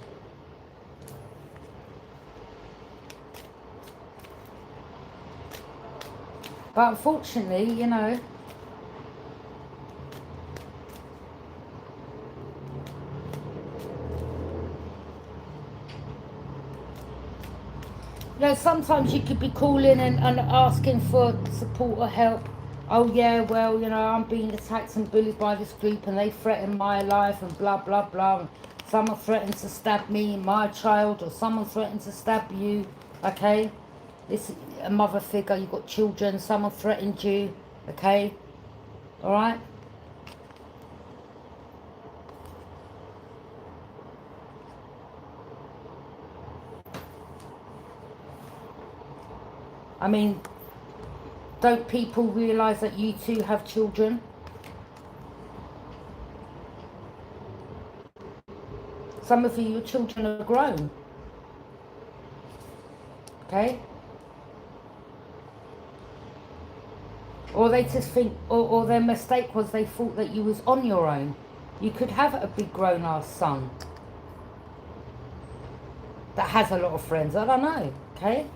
But unfortunately, you know, sometimes you could be calling and asking for support or help. Oh yeah, well, you know, I'm being attacked and bullied by this group and they threaten my life and blah, blah, blah. Someone threatened to stab me, my child, or someone threatened to stab you, okay? This a mother figure, you've got children, someone threatened you, okay? Alright? I mean, don't people realise that you too have children? Some of you, your children are grown. Okay? Or they just think, or their mistake was they thought that you was on your own. You could have a big grown-ass son that has a lot of friends. I don't know, okay?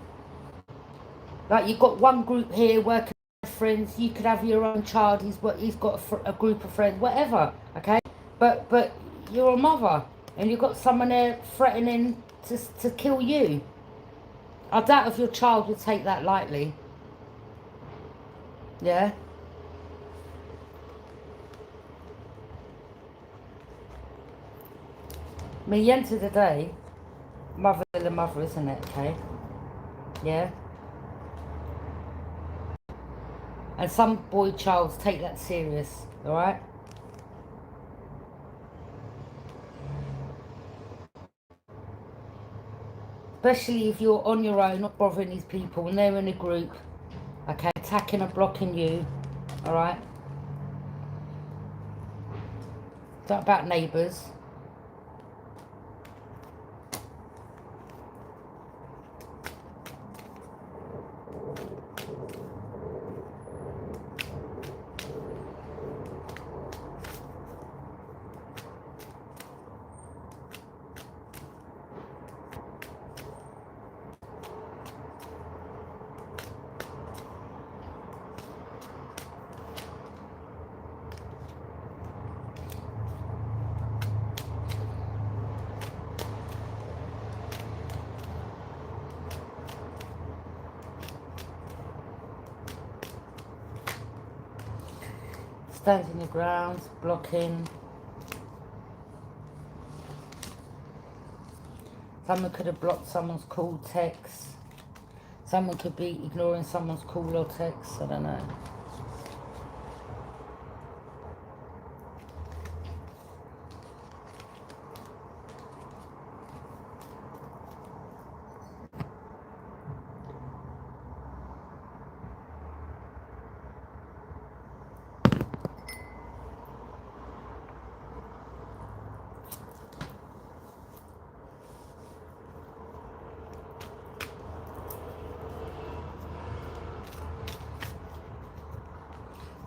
Like you've got one group here working with friends. You could have your own child. He's got a group of friends, whatever, okay? But you're a mother and you've got someone there threatening to kill you. I doubt if your child would take that lightly. Yeah? I mean, the end of the day, mother is a mother, isn't it, okay? Yeah? And some boy childs take that serious, alright? Especially if you're on your own, not bothering these people, and they're in a group, okay, attacking and blocking you, alright? It's not about neighbours. Standing your ground, blocking. Someone could have blocked someone's call, text. Someone could be ignoring someone's call or text, I don't know.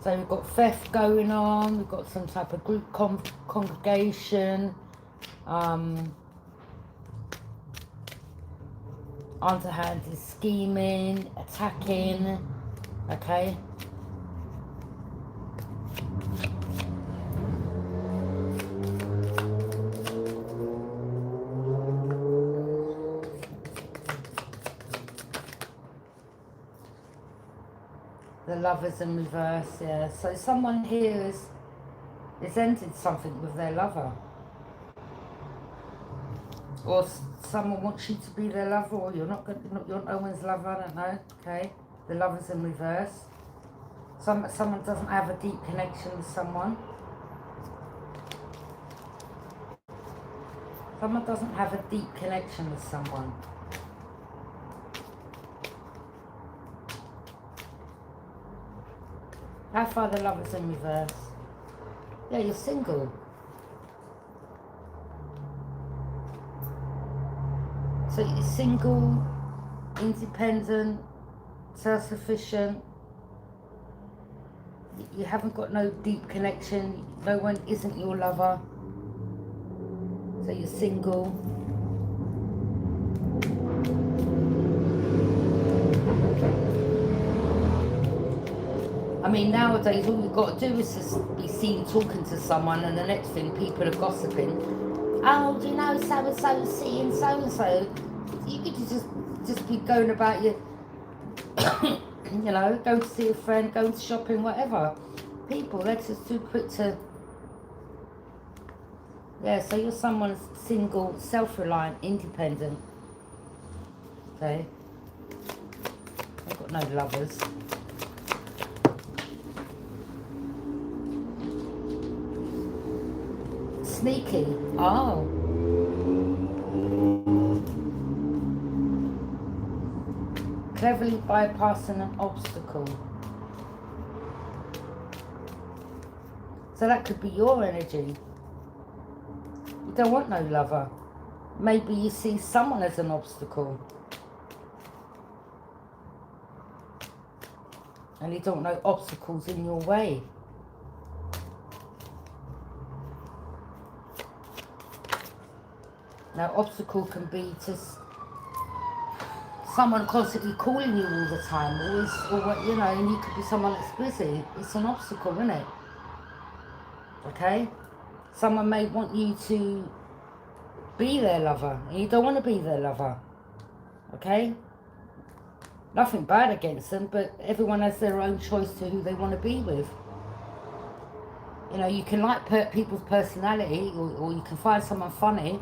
So we've got theft going on, we've got some type of group congregation, underhanded scheming, attacking, okay? The Lovers in reverse, yeah. So someone here is ended something with their lover. Or someone wants you to be their lover, or you're not no one's lover, I don't know, okay? The Lovers in reverse. Someone doesn't have a deep connection with someone. Someone doesn't have a deep connection with someone. How far the Lovers in reverse? Yeah, you're single. So you're single, independent, self-sufficient. You haven't got no deep connection. No one isn't your lover. So you're single. I mean, nowadays all you've got to do is just be seen talking to someone, and the next thing people are gossiping. Oh, do you know so-and-so seeing so-and-so? You could just be going about your, you know, going to see a friend, going to shopping, whatever. People, they're just too quick to... Yeah, so you're someone single, self-reliant, independent. Okay? I've got no lovers. Sneaky. Oh. Cleverly bypassing an obstacle. So that could be your energy. You don't want no lover. Maybe you see someone as an obstacle. And you don't know obstacles in your way. Now, obstacle can be just someone constantly calling you all the time, or you know, and you could be someone that's busy. It's an obstacle, isn't it? Okay? Someone may want you to be their lover, and you don't want to be their lover. Okay? Nothing bad against them, but everyone has their own choice to who they want to be with. You know, you can like people's personality, or you can find someone funny,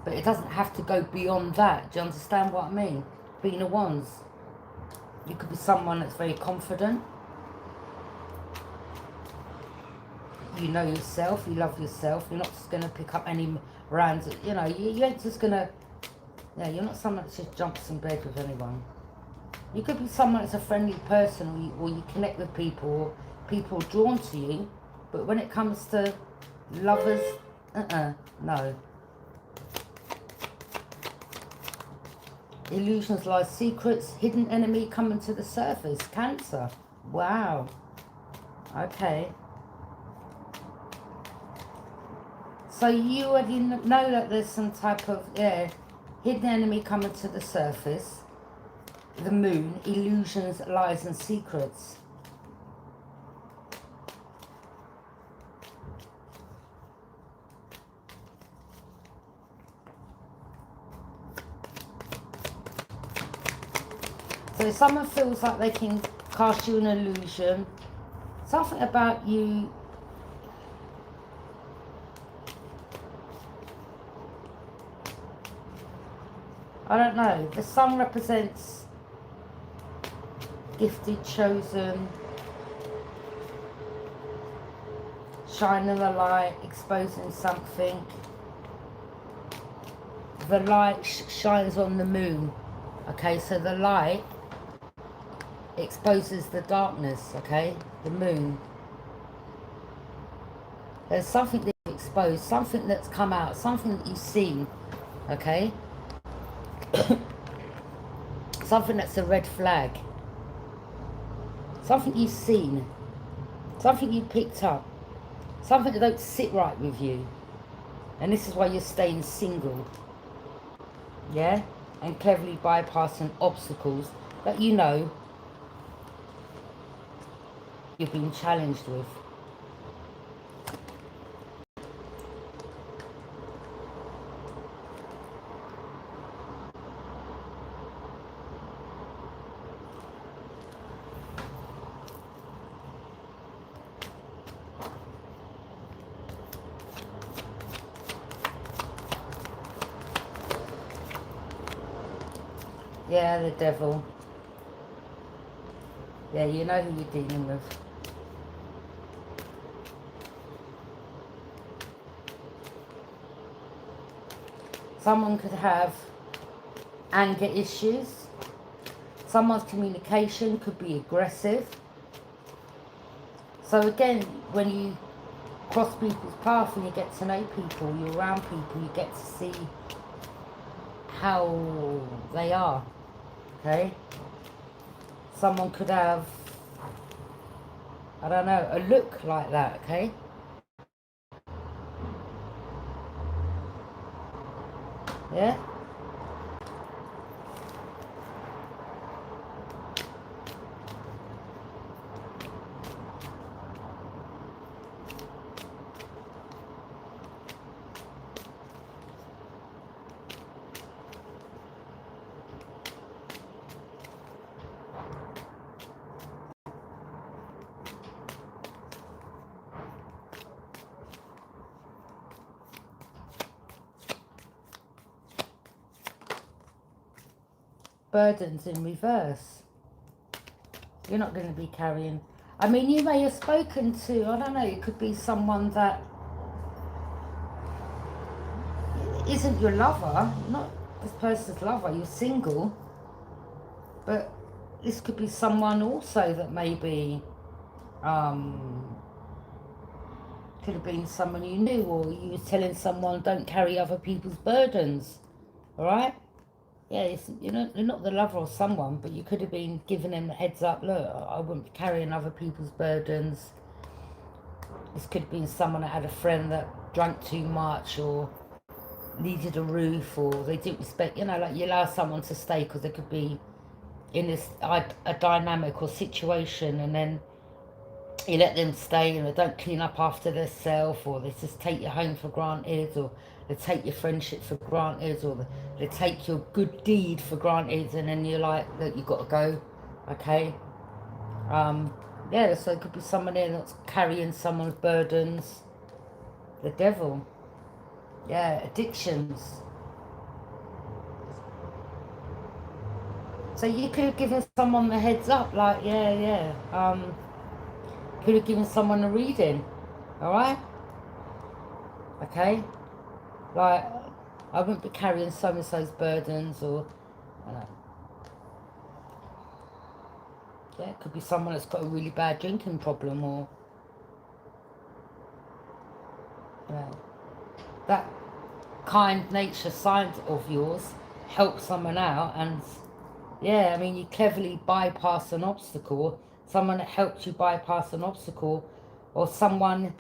but it doesn't have to go beyond that. Do you understand what I mean? Being a Wands. You could be someone that's very confident. You know yourself, you love yourself. You're not just going to pick up any random, you know, you ain't just going to, yeah, you're not someone that just jumps in bed with anyone. You could be someone that's a friendly person, or you connect with people, or people are drawn to you. But when it comes to lovers, no. Illusions, lies, secrets, hidden enemy coming to the surface. Cancer. Wow. Okay. So you already know that there's some type of, yeah, hidden enemy coming to the surface. The moon, illusions, lies and secrets. So if someone feels like they can cast you an illusion, something about you, I don't know, the sun represents gifted, chosen, shining the light, exposing something. The light shines on the moon, okay, so the light exposes the darkness, okay, the moon. There's something that you've exposed, something that's come out, something that you've seen, okay. Something that's a red flag. Something you've seen. Something you picked up. Something that don't sit right with you. And this is why you're staying single. Yeah? And cleverly bypassing obstacles that you know you're being challenged with. Yeah, the devil. Yeah, you know who you're dealing with. Someone could have anger issues. Someone's communication could be aggressive. So again, when you cross people's path and you get to know people, you're around people, you get to see how they are, okay? Someone could have, I don't know, a look like that, okay? Yeah? Burdens in reverse. You're not going to be carrying. I mean, you may have spoken to, I don't know, it could be someone that isn't your lover, not this person's lover, you're single, but this could be someone also that maybe could have been someone you knew, or you were telling someone don't carry other people's burdens, all right? Yeah, you're not the lover of someone, but you could have been giving them the heads up, look, I wouldn't be carrying other people's burdens. This could have been someone that had a friend that drank too much or needed a roof, or they didn't respect, you know, like you allow someone to stay because they could be in this a dynamic or situation, and then you let them stay and they don't clean up after themselves, or they just take your home for granted, or they take your friendship for granted, or they take your good deed for granted, and then you're like, look, you've got to go, okay? Yeah, so it could be someone there that's carrying someone's burdens. The devil. Yeah, addictions. So you could have given someone the heads up, like, could have given someone a reading, alright? Okay? Like, I wouldn't be carrying so-and-so's burdens, or, you know. Yeah, it could be someone that's got a really bad drinking problem, or, you know, that kind nature side of yours helps someone out, and yeah, I mean, you cleverly bypass an obstacle, someone that helps you bypass an obstacle, or someone,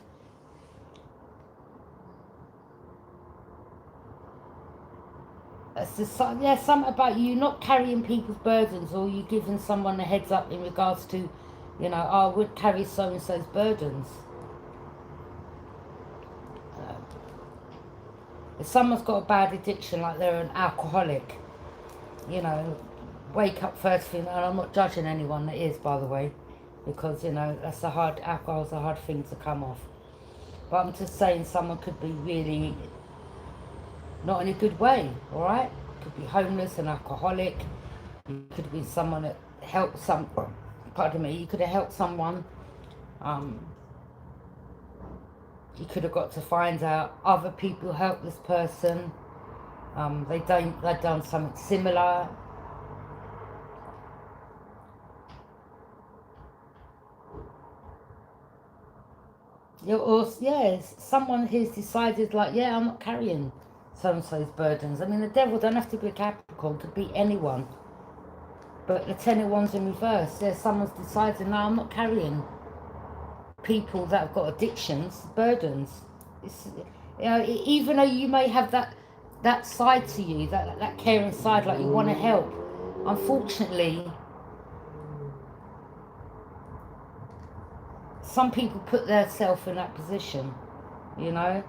yeah, something about you not carrying people's burdens, or you giving someone a heads up in regards to, you know, oh, I would carry so-and-so's burdens. If someone's got a bad addiction, like they're an alcoholic, you know, wake up first thing, and I'm not judging anyone that is, by the way, because, you know, alcohol's a hard thing to come off. But I'm just saying someone could be really not in a good way, alright? Could be homeless and alcoholic. You could be someone that helped pardon me, you could have helped someone. You could have got to find out other people help this person. They've done something similar. Or, yeah, someone who's decided, like, yeah, I'm not carrying so-and-so's burdens. I mean, the devil don't have to be a Capricorn, could be anyone. But the 10 of Wands in reverse, there's someone's decided, no, I'm not carrying people that have got addictions, burdens. It's, you know, even though you may have that side to you, that caring side, like you want to help, unfortunately, some people put themselves in that position, you know.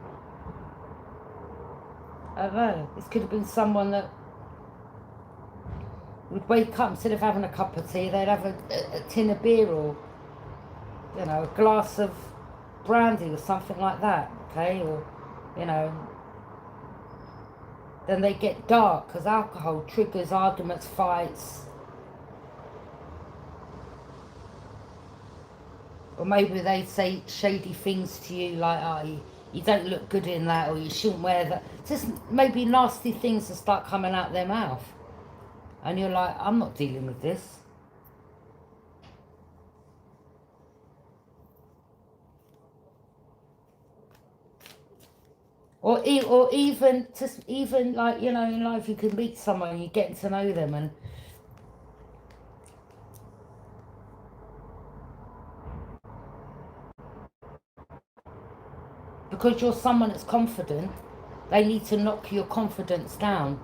I don't know. This could have been someone that would wake up, instead of having a cup of tea, they'd have a tin of beer, or, you know, a glass of brandy or something like that, okay? Or, you know, then they get dark because alcohol triggers arguments, fights. Or maybe they say shady things to you like, oh, you don't look good in that, or you shouldn't wear that. Just maybe nasty things that start coming out their mouth. And you're like, I'm not dealing with this. Or even, just even like, you know, in life you can meet someone and you're getting to know them, and because you're someone that's confident, they need to knock your confidence down.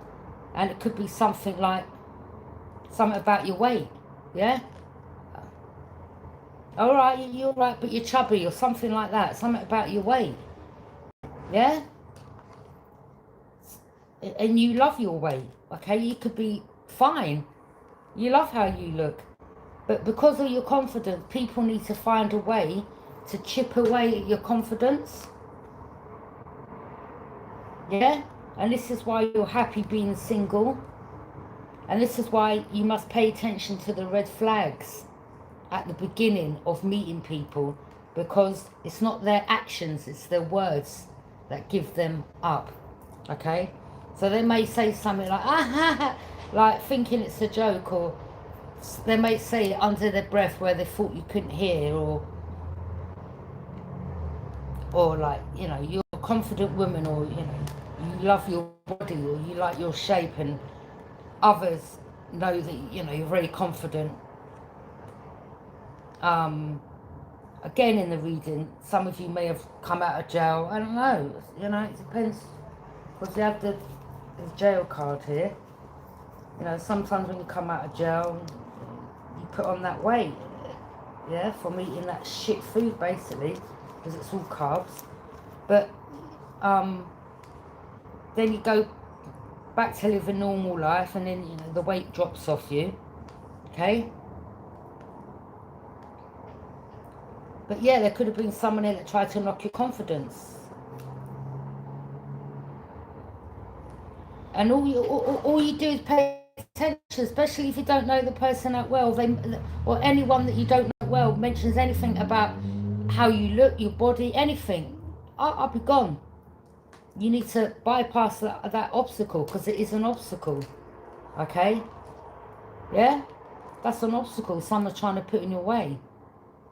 And it could be something like, something about your weight, yeah? All right, you're right, but you're chubby, or something like that. Something about your weight, yeah? And you love your weight, okay? You could be fine. You love how you look. But because of your confidence, people need to find a way to chip away at your confidence. Yeah? And this is why you're happy being single. And this is why you must pay attention to the red flags at the beginning of meeting people, because it's not their actions, it's their words that give them up, okay? So they may say something like, ah, like thinking it's a joke, or they may say it under their breath where they thought you couldn't hear, or like, you know, you're a confident woman, or, you know, you love your body, or you like your shape, and others know that, you know, you're very confident. Again, in the reading, some of you may have come out of jail. I don't know, you know, it depends, because they have the jail card here. You know, sometimes when you come out of jail, you put on that weight, yeah, from eating that shit food, basically, because it's all carbs. But then you go back to live a normal life, and then, you know, the weight drops off you, okay? But yeah, there could have been someone in that tried to knock your confidence. And all you do is pay attention, especially if you don't know the person that well. Or anyone that you don't know well mentions anything about how you look, your body, anything. I'll be gone. You need to bypass that obstacle, because it is an obstacle. Okay? Yeah? That's an obstacle someone's trying to put in your way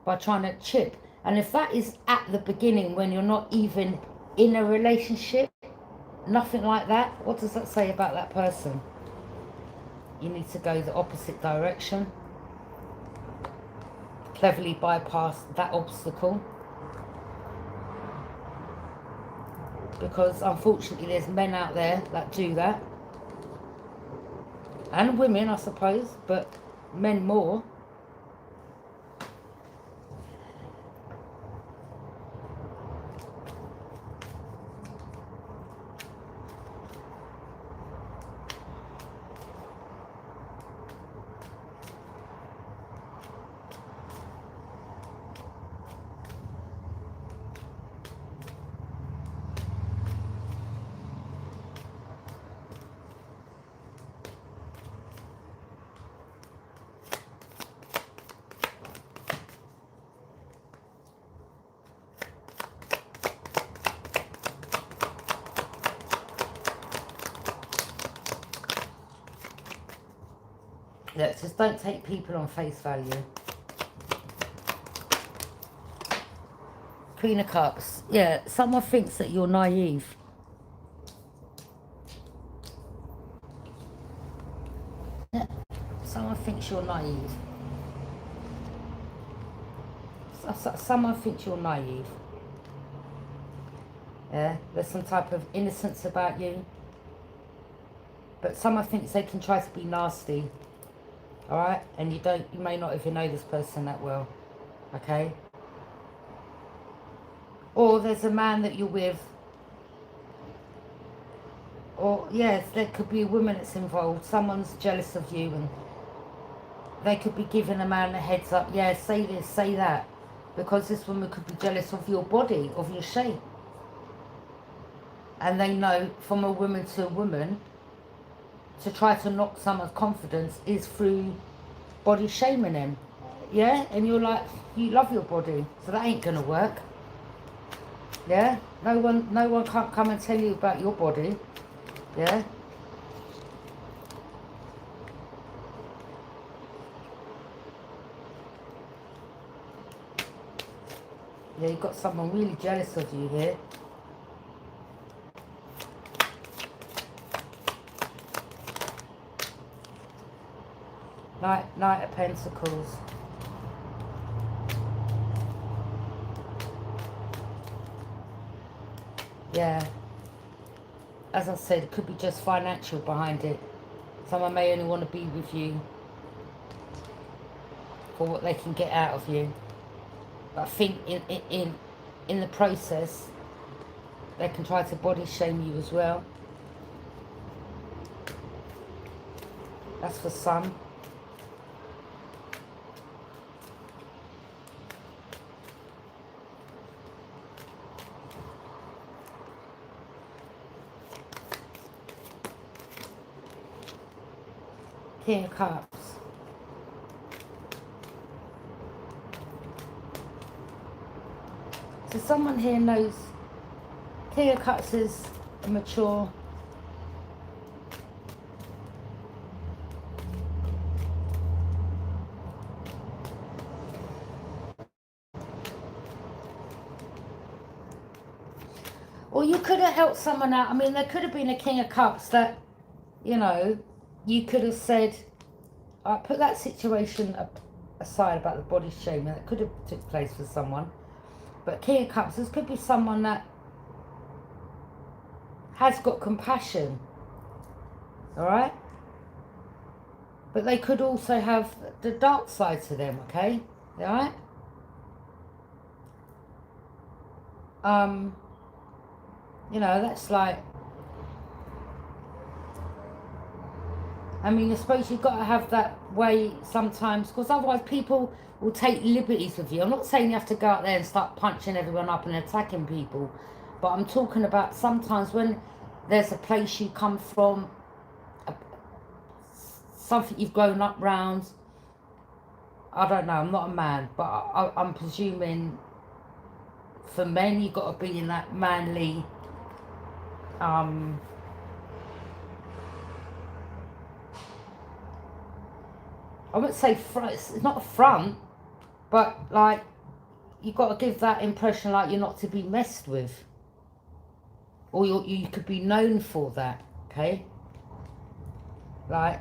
by trying to chip. And if that is at the beginning, when you're not even in a relationship, nothing like that, what does that say about that person? You need to go the opposite direction. Cleverly bypass that obstacle. Because unfortunately there's men out there that do that. And women, I suppose, but men more. Look, just don't take people on face value. Queen of Cups. Yeah, someone thinks that you're naive. Yeah, someone thinks you're naive. someone thinks you're naive. Yeah, there's some type of innocence about you. But someone thinks they can try to be nasty. Alright? And you may not even know this person that well. Okay? Or there's a man that you're with. Or, yes, there could be a woman that's involved. Someone's jealous of you and they could be giving a man a heads up. Yeah, say this, say that. Because this woman could be jealous of your body, of your shape. And they know from a woman to a woman, to try to knock someone's confidence is through body shaming them. Yeah? And you're like, you love your body, so that ain't gonna work. Yeah? No one can't come and tell you about your body. Yeah? Yeah, you've got someone really jealous of you here. Knight of Pentacles. Yeah. As I said, it could be just financial behind it. Someone may only want to be with you for what they can get out of you. But I think in the process, they can try to body shame you as well. That's for some. King of Cups. So someone here knows King of Cups is mature. Or you could have helped someone out. I mean, there could have been a King of Cups that, you know, you could have said, put that situation aside about the body shaming. That could have took place for someone. But King of Cups, this could be someone that has got compassion. Alright? But they could also have the dark side to them, okay? Alright? You know, that's like, I mean, I suppose you've got to have that way sometimes, because otherwise people will take liberties with you. I'm not saying you have to go out there and start punching everyone up and attacking people, but I'm talking about sometimes when there's a place you come from, something you've grown up round. I don't know, I'm not a man, but I'm presuming for men you've got to be in that manly, I wouldn't say front, it's not a front, but like, you've got to give that impression like you're not to be messed with. Or you could be known for that, okay? Like,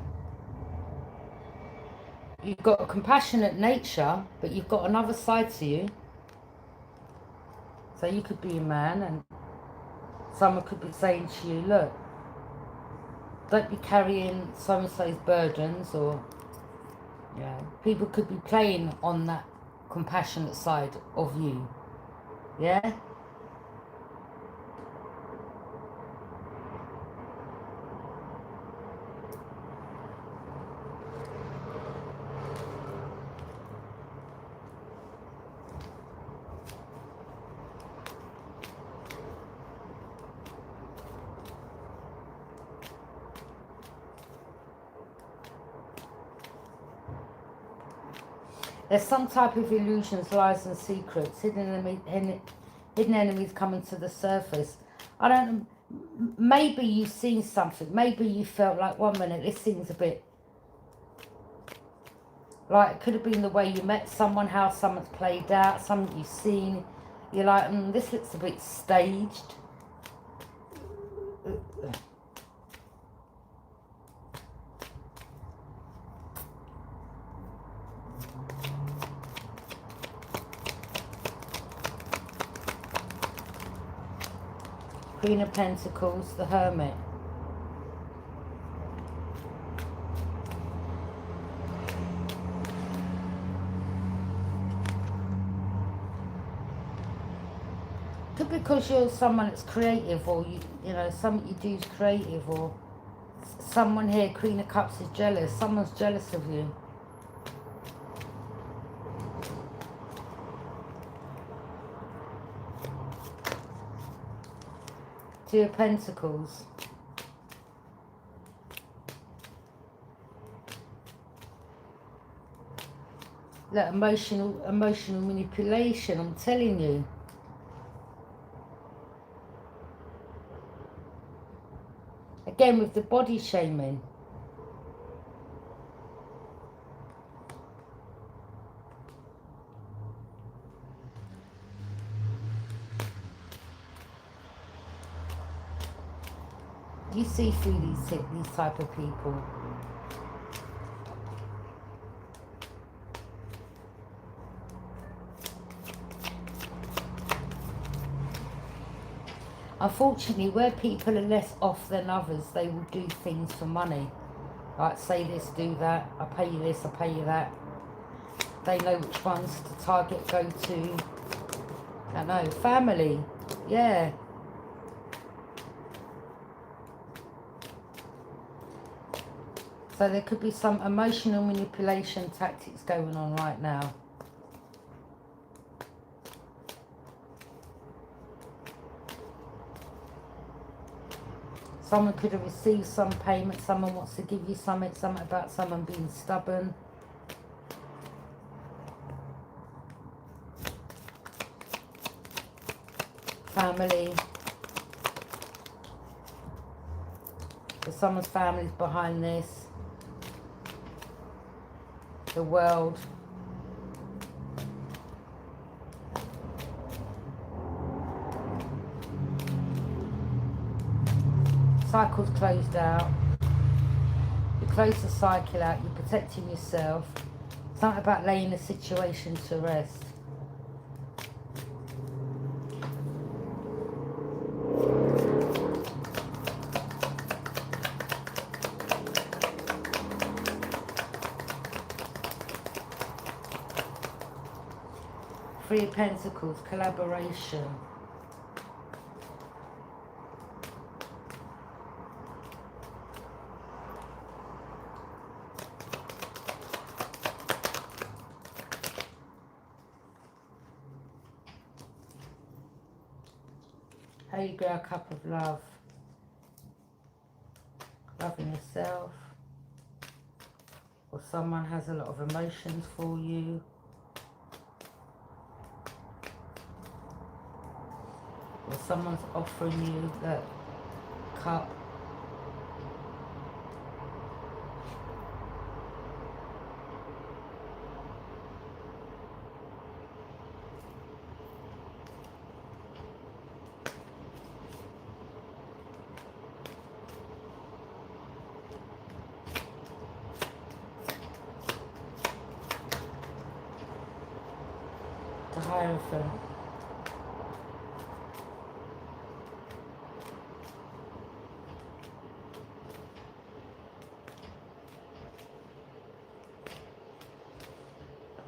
you've got a compassionate nature, but you've got another side to you. So you could be a man and someone could be saying to you, look, don't be carrying so-and-so's burdens, or, yeah, people could be playing on that compassionate side of you, yeah? There's some type of illusions, lies and secrets, hidden enemies coming to the surface. I don't know, maybe you've seen something, maybe you felt like, 1 minute, this seems a bit, like it could have been the way you met someone, how someone's played out, something you've seen, you're like, this looks a bit staged. Queen of Pentacles, the Hermit. Could be because you're someone that's creative, or you know, something you do is creative, or someone here, Queen of Cups, is jealous. Someone's jealous of you. Two of Pentacles. Look, emotional manipulation, I'm telling you. Again, with the body shaming. You see through these type of people. Unfortunately, where people are less off than others, they will do things for money. Like, say this, do that, I pay you this, I pay you that. They know which ones to target, go to. I know, family, yeah. So there could be some emotional manipulation tactics going on right now. Someone could have received some payment, someone wants to give you something about someone being stubborn. Family. So someone's family's behind this. The world. Cycle's closed out. You close the cycle out, you're protecting yourself. Something about laying the situation to rest. Three of Pentacles, collaboration. How you grow a cup of love. Loving yourself. Or someone has a lot of emotions for you. Or someone's offering you that cup. The Hierophant.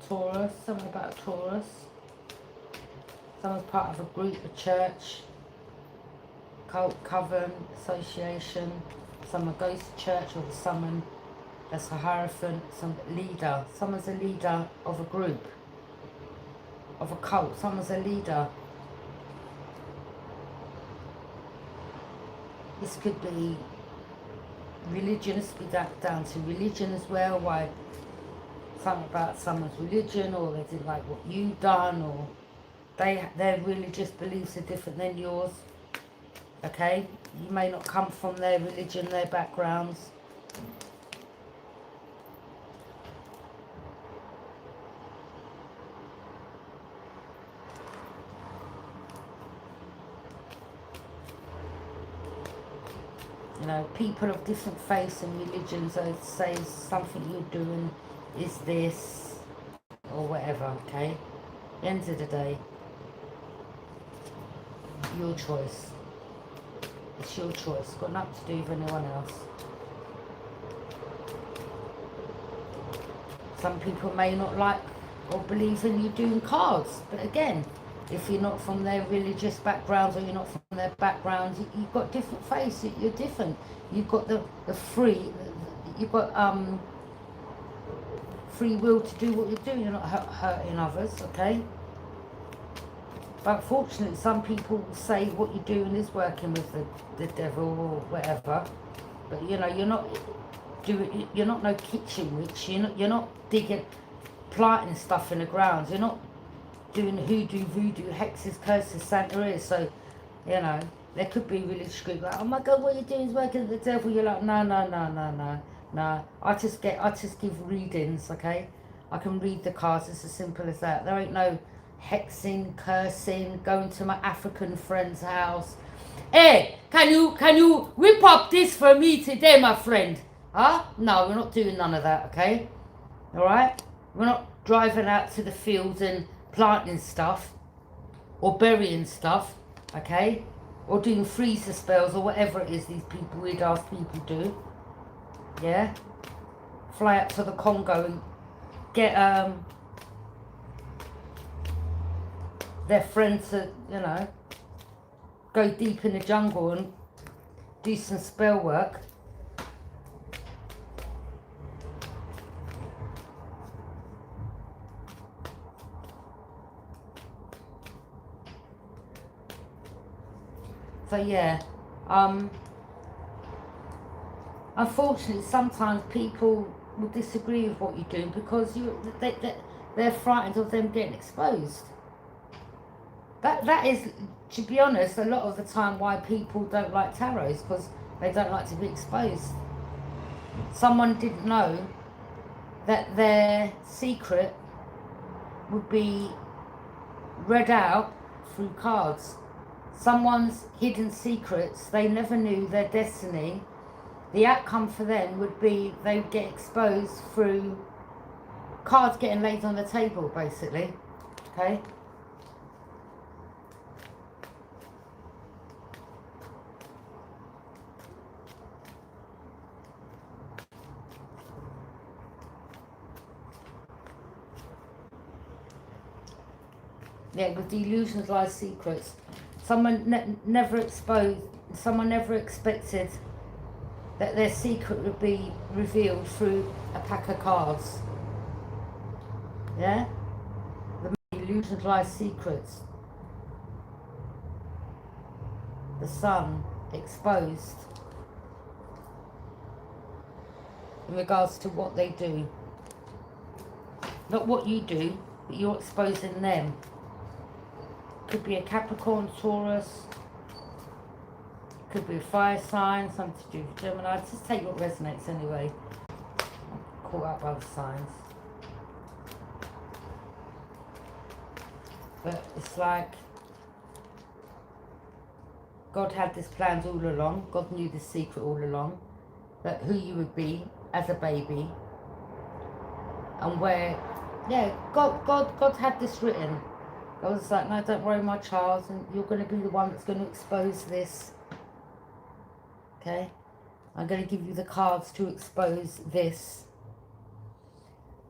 Taurus, something about Taurus. Someone's part of a group, a church, cult, coven, association. Someone goes to church, or someone that's a Hierophant, some leader. Someone's a leader of a group, of a cult. Someone's a leader. This could be religion. This could be down to religion as well. Why? Something about someone's religion, or they didn't like what you've done, or their religious beliefs are different than yours. Okay? You may not come from their religion, their backgrounds. You know, people of different faiths and religions, they say something you're doing is this, or whatever, okay? At the end of the day, your choice. It's your choice. It's got nothing to do with anyone else. Some people may not like or believe in you doing cards, but again, if you're not from their religious backgrounds or you're not from their backgrounds, you've got different faiths. You're different. You've got the free. You've got free will to do what you're doing. You're not hurting others, okay? But fortunately, some people say what you're doing is working with the devil or whatever. But you know, you're not no kitchen witch. You're not digging, planting stuff in the ground. You're not doing hoodoo, voodoo, hexes, curses, Santeria. So, you know, there could be religious group like, oh my God, what you're doing is working with the devil. You're like, no. I just give readings, okay? I can read the cards. It's as simple as that. There ain't no hexing, cursing, going to my African friend's house. Hey, can you whip up this for me today, my friend? Huh? No, we're not doing none of that, okay? Alright? We're not driving out to the fields and planting stuff or burying stuff, okay? Or doing freezer spells or whatever it is these people, weird ass people do. Yeah? Fly up to the Congo and get their friends to, you know, go deep in the jungle and do some spell work. So yeah, unfortunately sometimes people will disagree with what you're doing because they're frightened of them getting exposed. That is, to be honest, a lot of the time why people don't like tarots, because they don't like to be exposed. Someone didn't know that their secret would be read out through cards. Someone's hidden secrets, they never knew their destiny. The outcome for them would be they would get exposed through cards getting laid on the table, basically. Okay? Yeah, with the illusions lie secrets. Someone never expected that their secret would be revealed through a pack of cards. Yeah? The illusions lie secrets. The sun exposed in regards to what they do. Not what you do, but you're exposing them. Could be a Capricorn, Taurus, could be a fire sign, something to do with Gemini. Just take what resonates anyway. I'm caught up by the signs. But it's like God had this planned all along. God knew this secret all along, that who you would be as a baby, and where, yeah, God had this written. I was like, no, don't worry, my child, and you're going to be the one that's going to expose this. Okay? I'm going to give you the cards to expose this.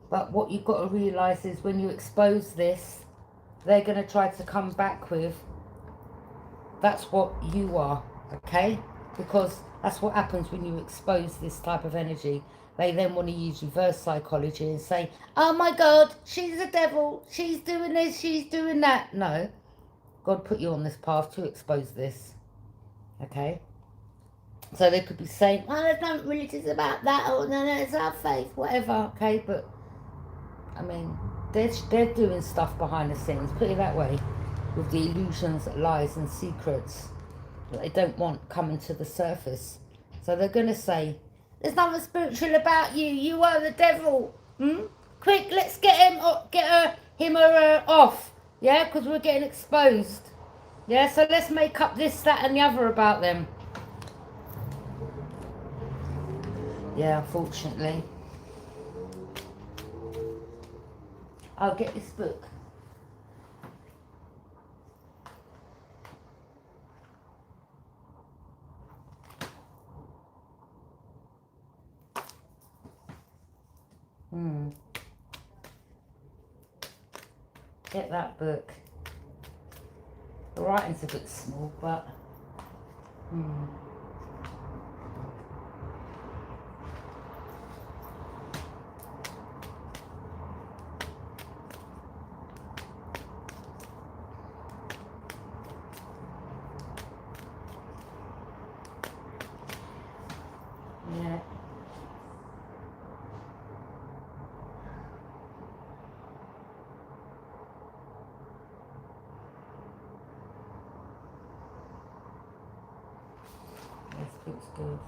But what you've got to realise is when you expose this, they're going to try to come back with, that's what you are, okay? Because that's what happens when you expose this type of energy. They then want to use reverse psychology and say, oh my God, she's a devil, she's doing this, she's doing that. No, God put you on this path to expose this, okay? So they could be saying, well, there's nothing religious about that, or no, it's our faith, whatever, okay? But, I mean, they're doing stuff behind the scenes, put it that way, with the illusions, lies and secrets that they don't want coming to the surface. So they're going to say, there's nothing spiritual about you. You are the devil. Quick, let's get him or her off. Yeah, because we're getting exposed. Yeah, so let's make up this, that, and the other about them. Yeah, unfortunately. I'll get this book. Get that book. The writing's a bit small, but yeah. This looks good.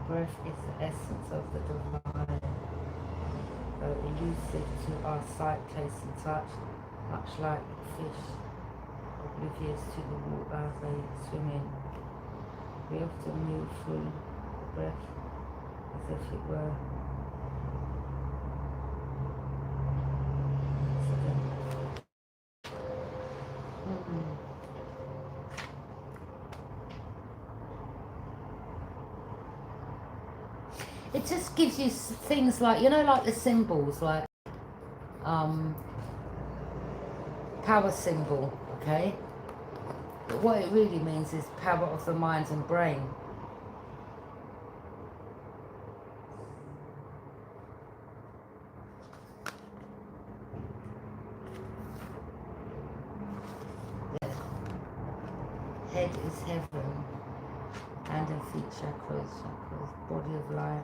Breath is the essence of the divine, though elusive to our sight, taste and touch, much like fish oblivious to the water they swim in. We often move through the breath as if it were It just gives you things like, you know, like the symbols, like power symbol, okay? But what it really means is power of the mind and brain. Yeah. Head is heaven, hand and feet chakras, body of light.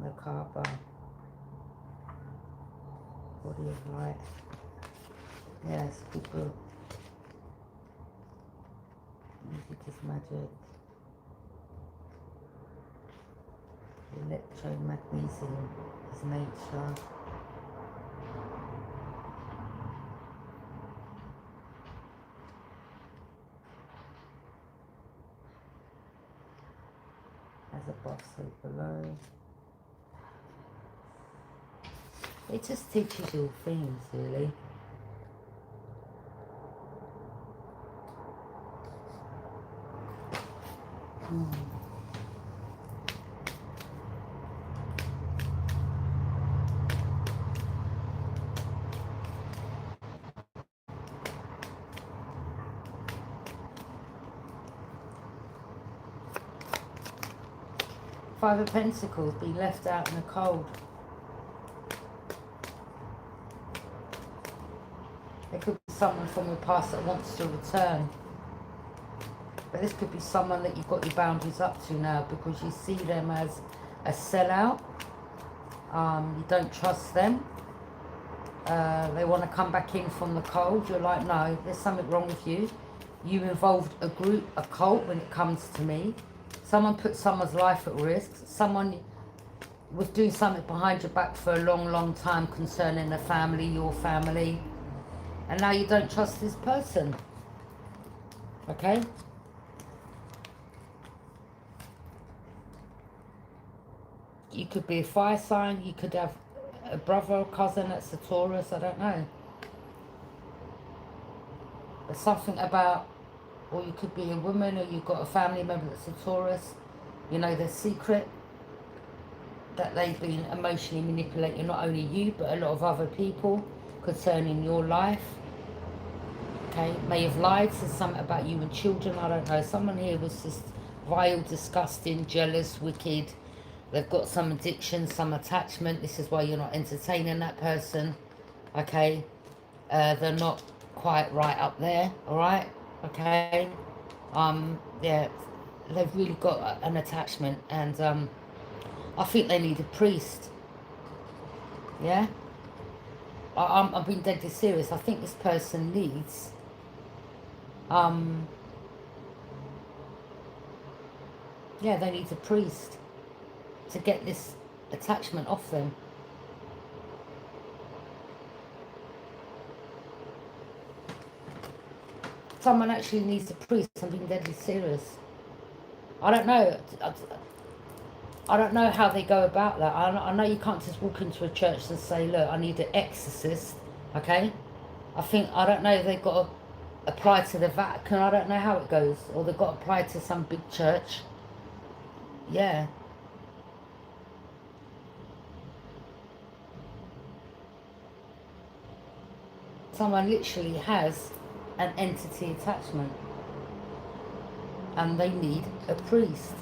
The Kaaba, body of light. Yes, people. Music is magic. Electromagnesium is nature. As above, so below. It just teaches you all things, really. Five of Pentacles, being left out in the cold. There could be someone from your past that wants to return. But this could be someone that you've got your boundaries up to now because you see them as a sellout. You don't trust them. They want to come back in from the cold. You're like, no, there's something wrong with you. You involved a group, a cult when it comes to me. Someone put someone's life at risk. Someone was doing something behind your back for a long, long time concerning the family, your family. And now you don't trust this person. Okay? You could be a fire sign. You could have a brother or cousin that's a Taurus. I don't know. There's something about, or you could be a woman, or you've got a family member that's a Taurus. You know their secret. That they've been emotionally manipulating not only you, but a lot of other people concerning your life. Okay, may have lied, said something about you and children, I don't know. Someone here was just vile, disgusting, jealous, wicked. They've got some addiction, some attachment. This is why you're not entertaining that person. Okay, they're not quite right up there, all right? Okay, yeah, they've really got an attachment, and I think they need a priest. Yeah, I'm being deadly serious. I think this person needs yeah, they need a priest to get this attachment off them. Someone actually needs a priest. I'm being deadly serious. I don't know. I don't know how they go about that. I know you can't just walk into a church and say, look, I need an exorcist, Okay? I don't know if they've got to apply to the Vatican. I don't know how it goes. Or they've got to apply to some big church. Yeah. Someone literally has an entity attachment. And they need a priest.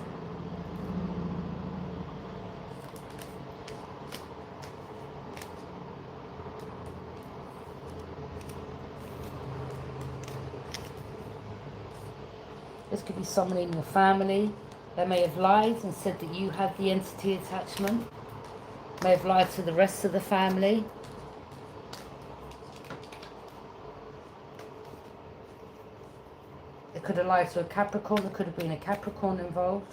This could be someone in your family. They may have lied and said that you had the entity attachment. May have lied to the rest of the family. It could have lied to a Capricorn. There could have been a Capricorn involved.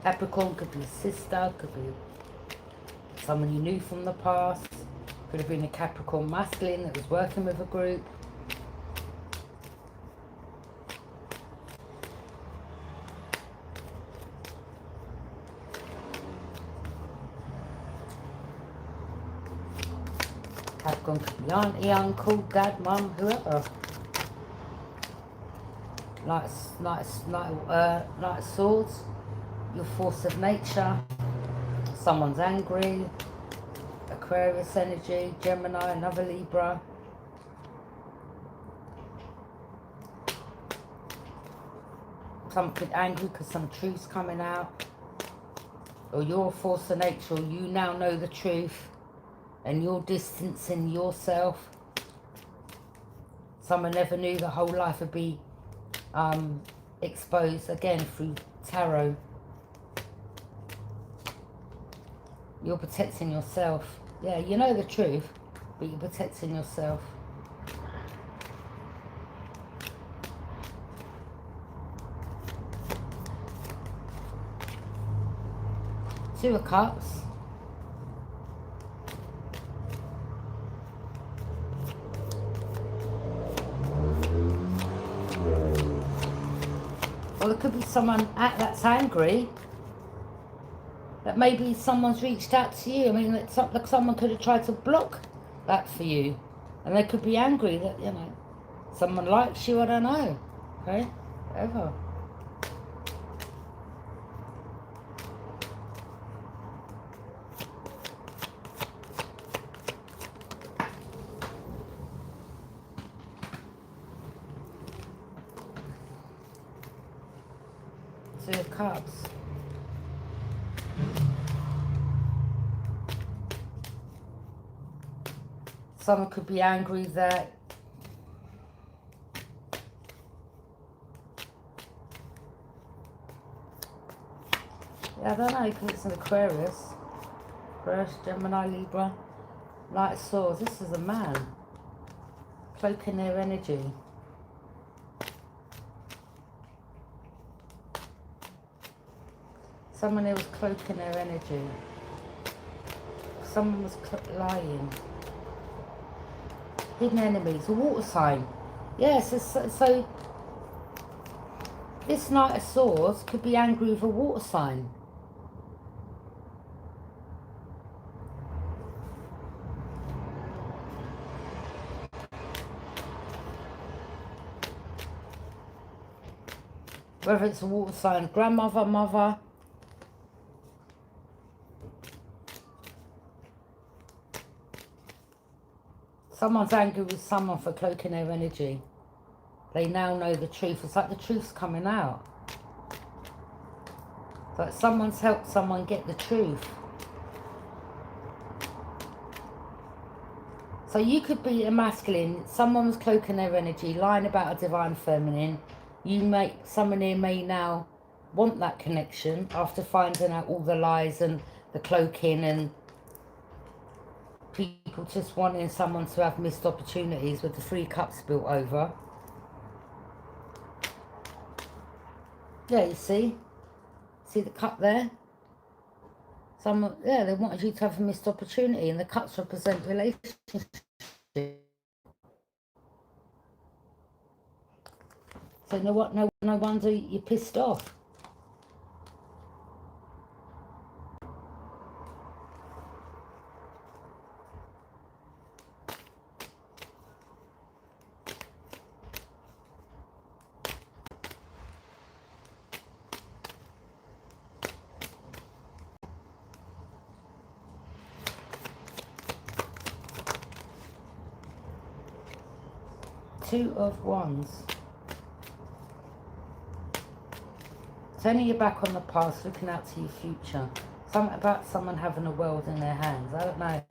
Capricorn could be a sister, could be someone you knew from the past. Could have been a Capricorn masculine that was working with a group. Capricorn could be auntie, uncle, dad, mum, whoever. Knight of Swords, your force of nature. Someone's angry. Aquarius energy, Gemini, another Libra. Something angry because some truth's coming out. Or you're a force of nature, or you now know the truth and you're distancing yourself. Someone never knew the whole life would be exposed again through tarot. You're protecting yourself. Yeah, you know the truth, but you're protecting yourself. Two of Cups. Well, there could be someone that's angry. That maybe someone's reached out to you. I mean, it's like someone could have tried to block that for you. And they could be angry that, you know, someone likes you, I don't know. Okay? Whatever. Two of Cups. Someone could be angry that I don't know, because it's an Aquarius. Aquarius, Gemini, Libra. Knight of Swords. This is a man. Cloaking their energy. Someone here was cloaking their energy. Someone was lying. Hidden enemies, a water sign. Yes, so this Knight of Swords could be angry with a water sign. Whether it's a water sign, grandmother, mother. Someone's angry with someone for cloaking their energy. They now know the truth. It's like the truth's coming out. It's like someone's helped someone get the truth. So you could be a masculine. Someone was cloaking their energy, lying about a divine feminine. Someone here may now want that connection after finding out all the lies and the cloaking and people just wanting someone to have missed opportunities with the 3 cups built over. Yeah, you see? See the cup there? Someone, yeah, they wanted you to have a missed opportunity, and the cups represent relationships. So no wonder you're pissed off. Two of Wands. Turning your back on the past, looking out to your future. Something about someone having the world in their hands. I don't know.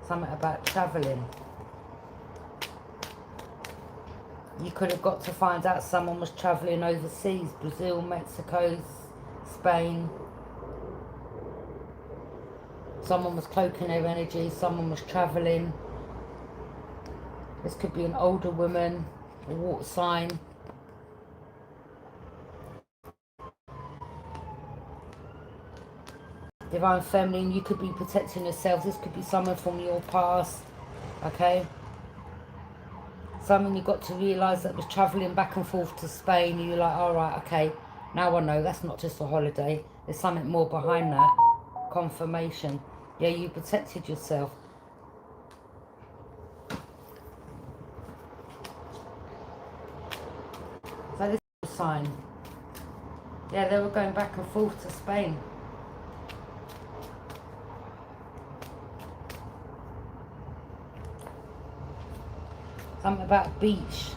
Something about travelling. You could have got to find out someone was travelling overseas. Brazil, Mexico, Spain. Someone was cloaking their energy. Someone was travelling. This could be an older woman, a water sign. Divine Feminine, you could be protecting yourself. This could be someone from your past, okay? Someone you got to realise that was travelling back and forth to Spain. You're like, all right, okay, now I know that's not just a holiday. There's something more behind that. Confirmation. Yeah, you protected yourself. So this is a sign. Yeah, they were going back and forth to Spain. Something about a beach.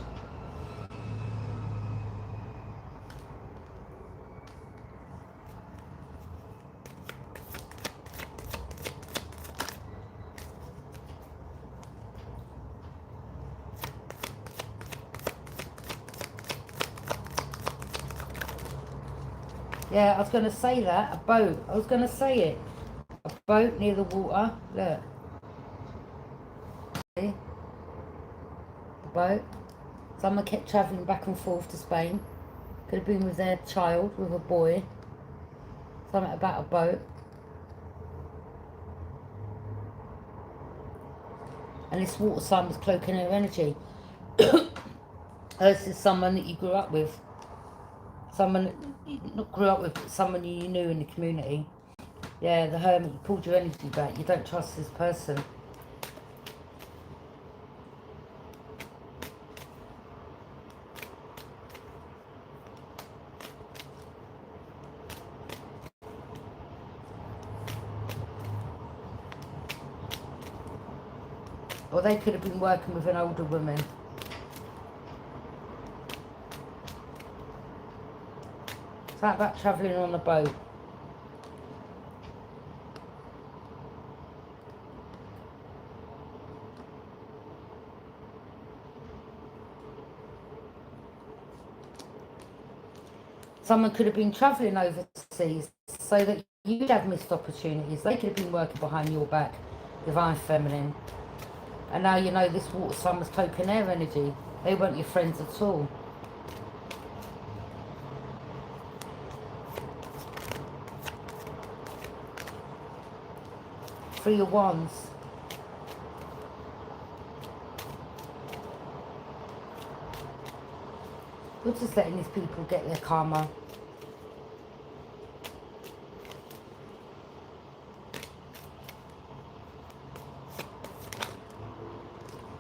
Yeah, I was going to say that. A boat. I was going to say it. A boat near the water. Look. See? A boat. Someone kept travelling back and forth to Spain. Could have been with their child, with a boy. Something about a boat. And this water sign was cloaking her energy. This is someone that you grew up with. Someone that you not grew up with, but someone you knew in the community. Yeah, the Hermit, you pulled your energy back. You don't trust this person. Or they could have been working with an older woman. Something about travelling on a boat. Someone could have been travelling overseas so that you'd have missed opportunities. They could have been working behind your back, Divine Feminine. And now you know this water sign was cloaking their energy. They weren't your friends at all. Three of Wands. We're just letting these people get their karma.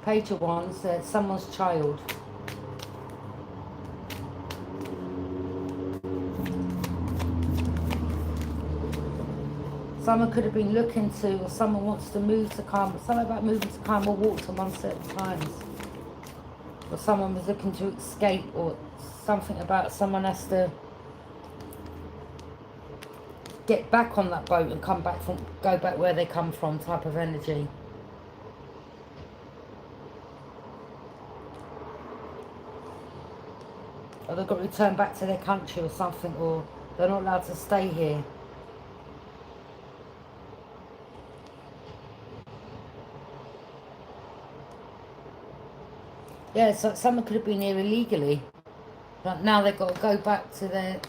Page of Wands, someone's child. Someone could have been looking to, or someone wants to move to Karma. Something about moving to Karma Water on certain times. Or someone was looking to escape, or something about someone has to get back on that boat and go back where they come from type of energy. Or they've got to return back to their country or something, or they're not allowed to stay here. Yeah, so someone could have been here illegally, but now they've got to go back to their...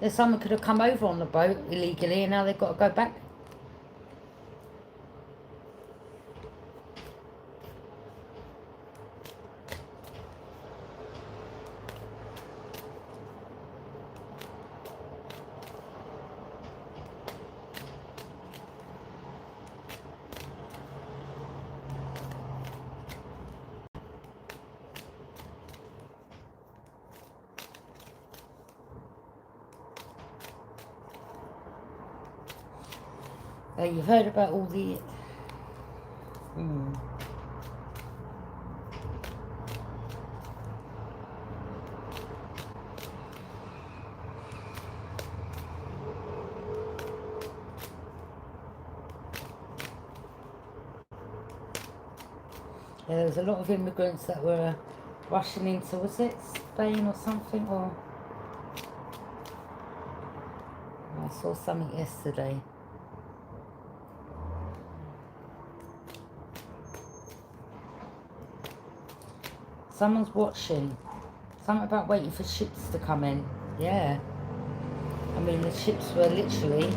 Yeah, someone could have come over on the boat illegally and now they've got to go back. You've heard about all the... Yeah, there was a lot of immigrants that were rushing into, was it Spain or something? Or I saw something yesterday. Someone's watching. Something about waiting for ships to come in. Yeah. I mean, the ships were literally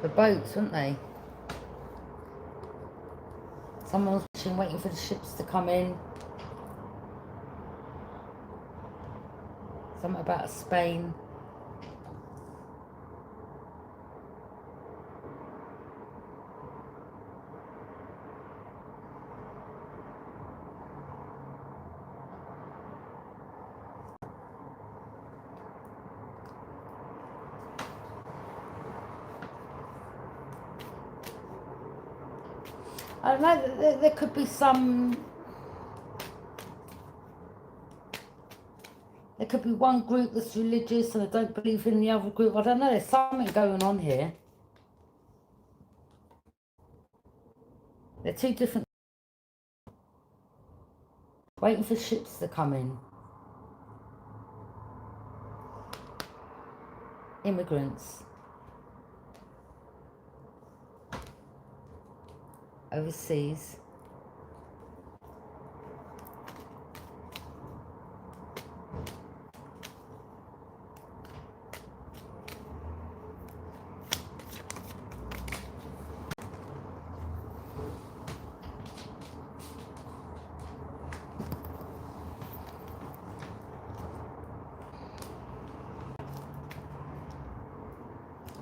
the boats, weren't they? Someone's watching, waiting for the ships to come in. Something about Spain. I don't know, there could be some... There could be one group that's religious and I don't believe in the other group. I don't know, there's something going on here. They're two different... Waiting for ships to come in. Immigrants. Overseas.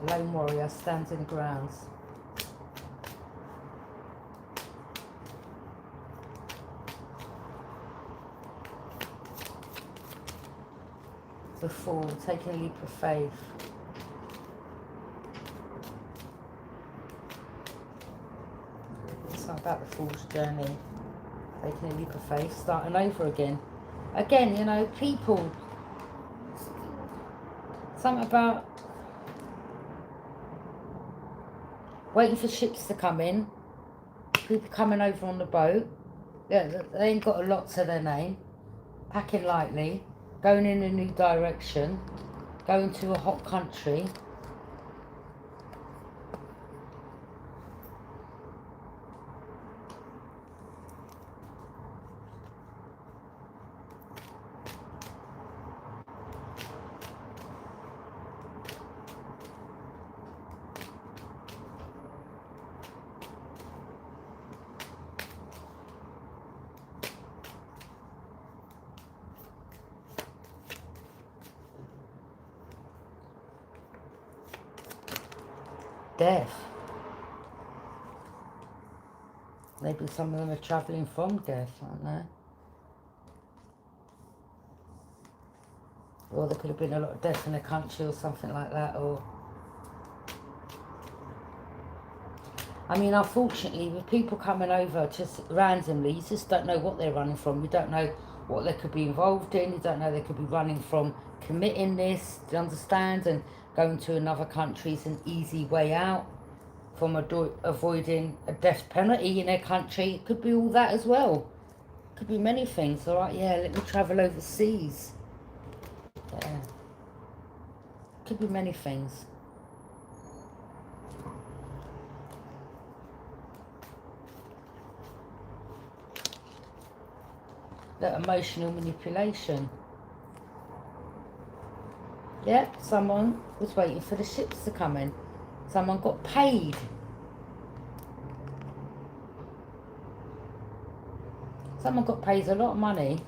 A lone warrior stands in the grounds. The Fool, taking a leap of faith. It's not about the Fool's journey. Taking a leap of faith, starting over again. Again, you know, people. Something about waiting for ships to come in. People coming over on the boat. Yeah, they ain't got a lot to their name. Packing lightly. Going in a new direction, going to a hot country. Death. Maybe some of them are travelling from death, aren't they? Or there could have been a lot of death in the country or something like that, or... I mean, unfortunately, with people coming over just randomly, you just don't know what they're running from. You don't know what they could be involved in. You don't know they could be running from committing this, do you understand? And going to another country is an easy way out from avoiding a death penalty in their country. It could be all that as well. It could be many things. All right, yeah, let me travel overseas. Yeah. Could be many things. That emotional manipulation. Yeah, someone was waiting for the ships to come in. Someone got paid. Someone got paid a lot of money.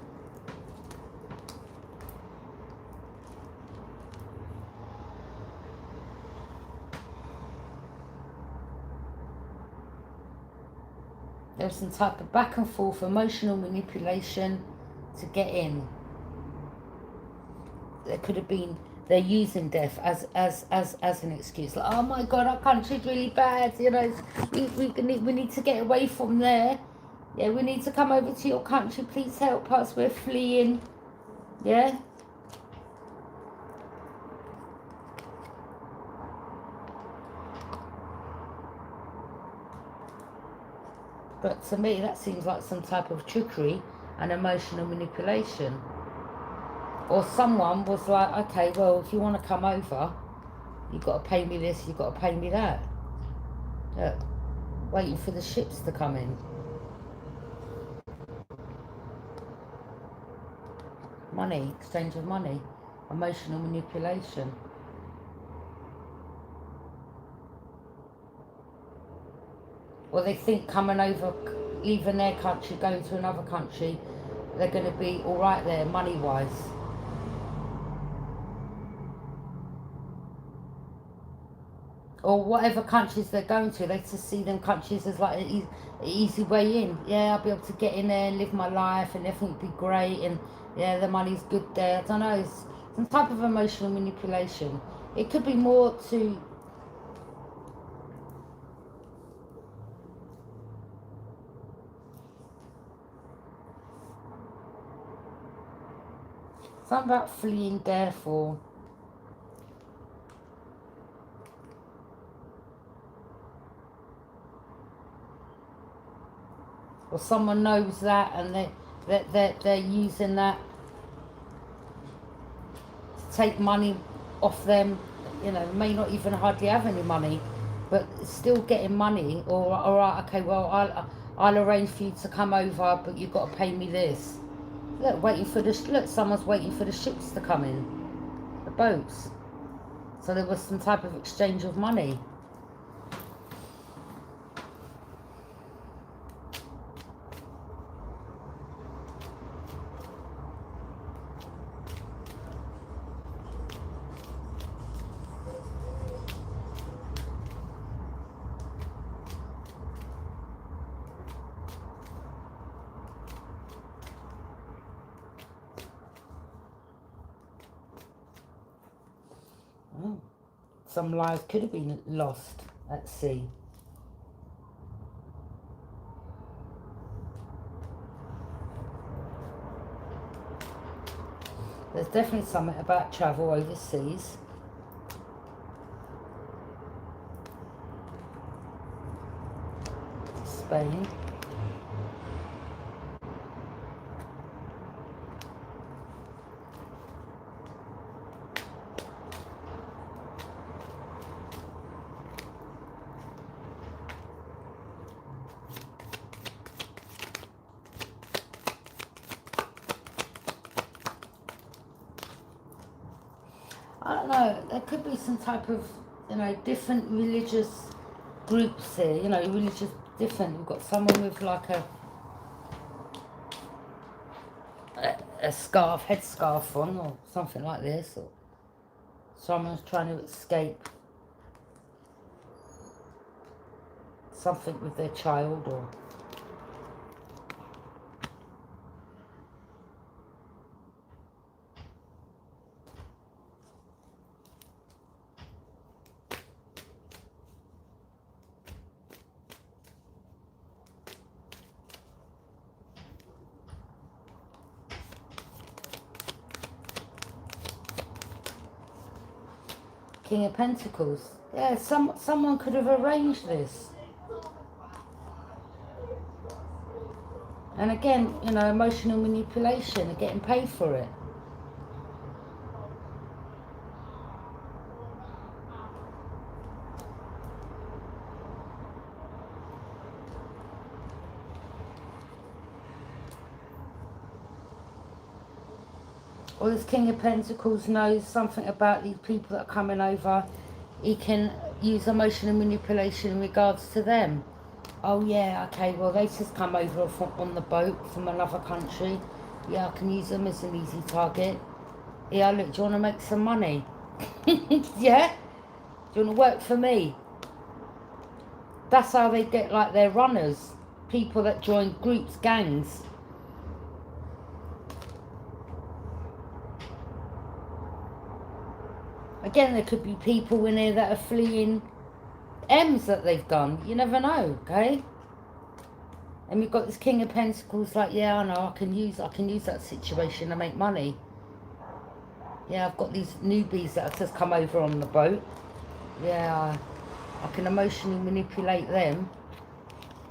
There was some type of back and forth emotional manipulation to get in. There could have been they're using death as an excuse. Like, oh my God, our country's really bad. You know, we need to get away from there. Yeah, we need to come over to your country. Please help us. We're fleeing. Yeah. But to me, that seems like some type of trickery and emotional manipulation. Or someone was like, okay, well, if you want to come over, you've got to pay me this, you've got to pay me that. Look, waiting for the ships to come in. Money, exchange of money, emotional manipulation. Or they think coming over, leaving their country, going to another country, they're going to be all right there, money-wise. Or whatever countries they're going to, they just see them countries as like an easy way in. Yeah, I'll be able to get in there and live my life and everything will be great, and yeah, the money's good there. I don't know, it's some type of emotional manipulation. It could be more to... something about fleeing death, or someone knows that and they're using that to take money off them. You know, may not even hardly have any money, but still getting money. Or all right, okay, well, I'll arrange for you to come over, but you've got to pay me this. Look, waiting for the... look, someone's waiting for the ships to come in, the boats. So there was some type of exchange of money. Some lives could have been lost at sea. There's definitely something about travel overseas. Spain. I don't know, there could be some type of, you know, different religious groups here, you know, religious different. We've got someone with like a scarf, headscarf on, or something like this, or someone's trying to escape something with their child, or... King of Pentacles. Yeah, someone could have arranged this. And again, you know, emotional manipulation and getting paid for it. Or this King of Pentacles knows something about these people that are coming over. He can use emotional manipulation in regards to them. Oh yeah, okay, well they just come over on the boat from another country. Yeah, I can use them as an easy target. Yeah, look, do you want to make some money? Yeah? Do you want to work for me? That's how they get like their runners. People that join groups, gangs. Again, there could be people in here that are fleeing M's that they've done. You never know, okay? And you've got this King of Pentacles, like, yeah, I know, I can use that situation to make money. Yeah, I've got these newbies that have just come over on the boat. Yeah, I can emotionally manipulate them.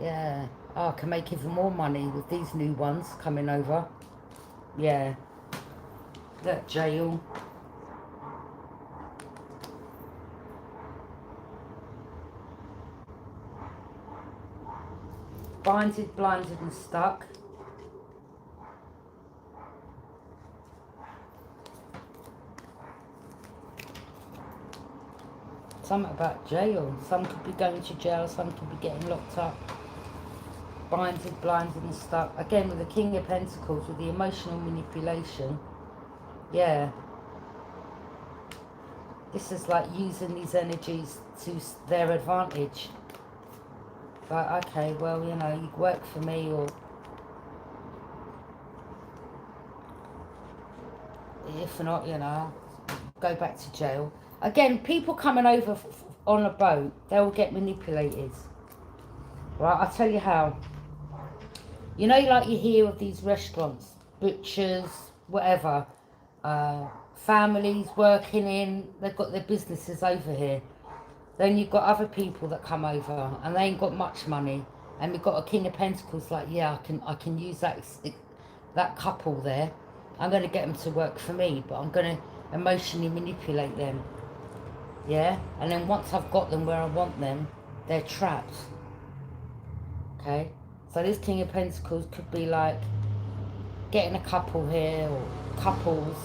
Yeah, I can make even more money with these new ones coming over. Yeah, that jail. Binded, blinded and stuck. Something about jail. Some could be going to jail, some could be getting locked up. Binded, blinded and stuck. Again, with the King of Pentacles, with the emotional manipulation. Yeah. This is like using these energies to their advantage. Like, okay, well, you know, you work for me, or if not, you know, go back to jail. Again, people coming over on a boat, they will get manipulated. Right, I'll tell you how. You know, like you hear of these restaurants, butchers, whatever, families working in, they've got their businesses over here. Then you've got other people that come over and they ain't got much money. And we've got a King of Pentacles, like, yeah, I can use that couple there. I'm going to get them to work for me, but I'm going to emotionally manipulate them. Yeah? And then once I've got them where I want them, they're trapped. Okay? So this King of Pentacles could be like getting a couple here, or couples.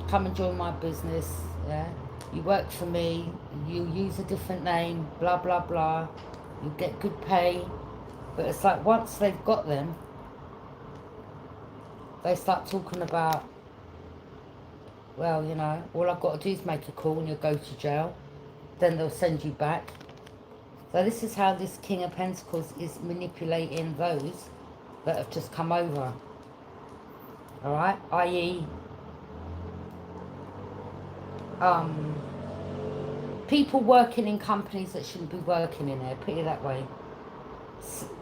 Come and join my business, yeah? You work for me, you use a different name, blah, blah, blah. You get good pay. But it's like once they've got them, they start talking about, well, you know, all I've got to do is make a call and you'll go to jail. Then they'll send you back. So this is how this King of Pentacles is manipulating those that have just come over. Alright? I.e., people working in companies that shouldn't be working in there, put it that way.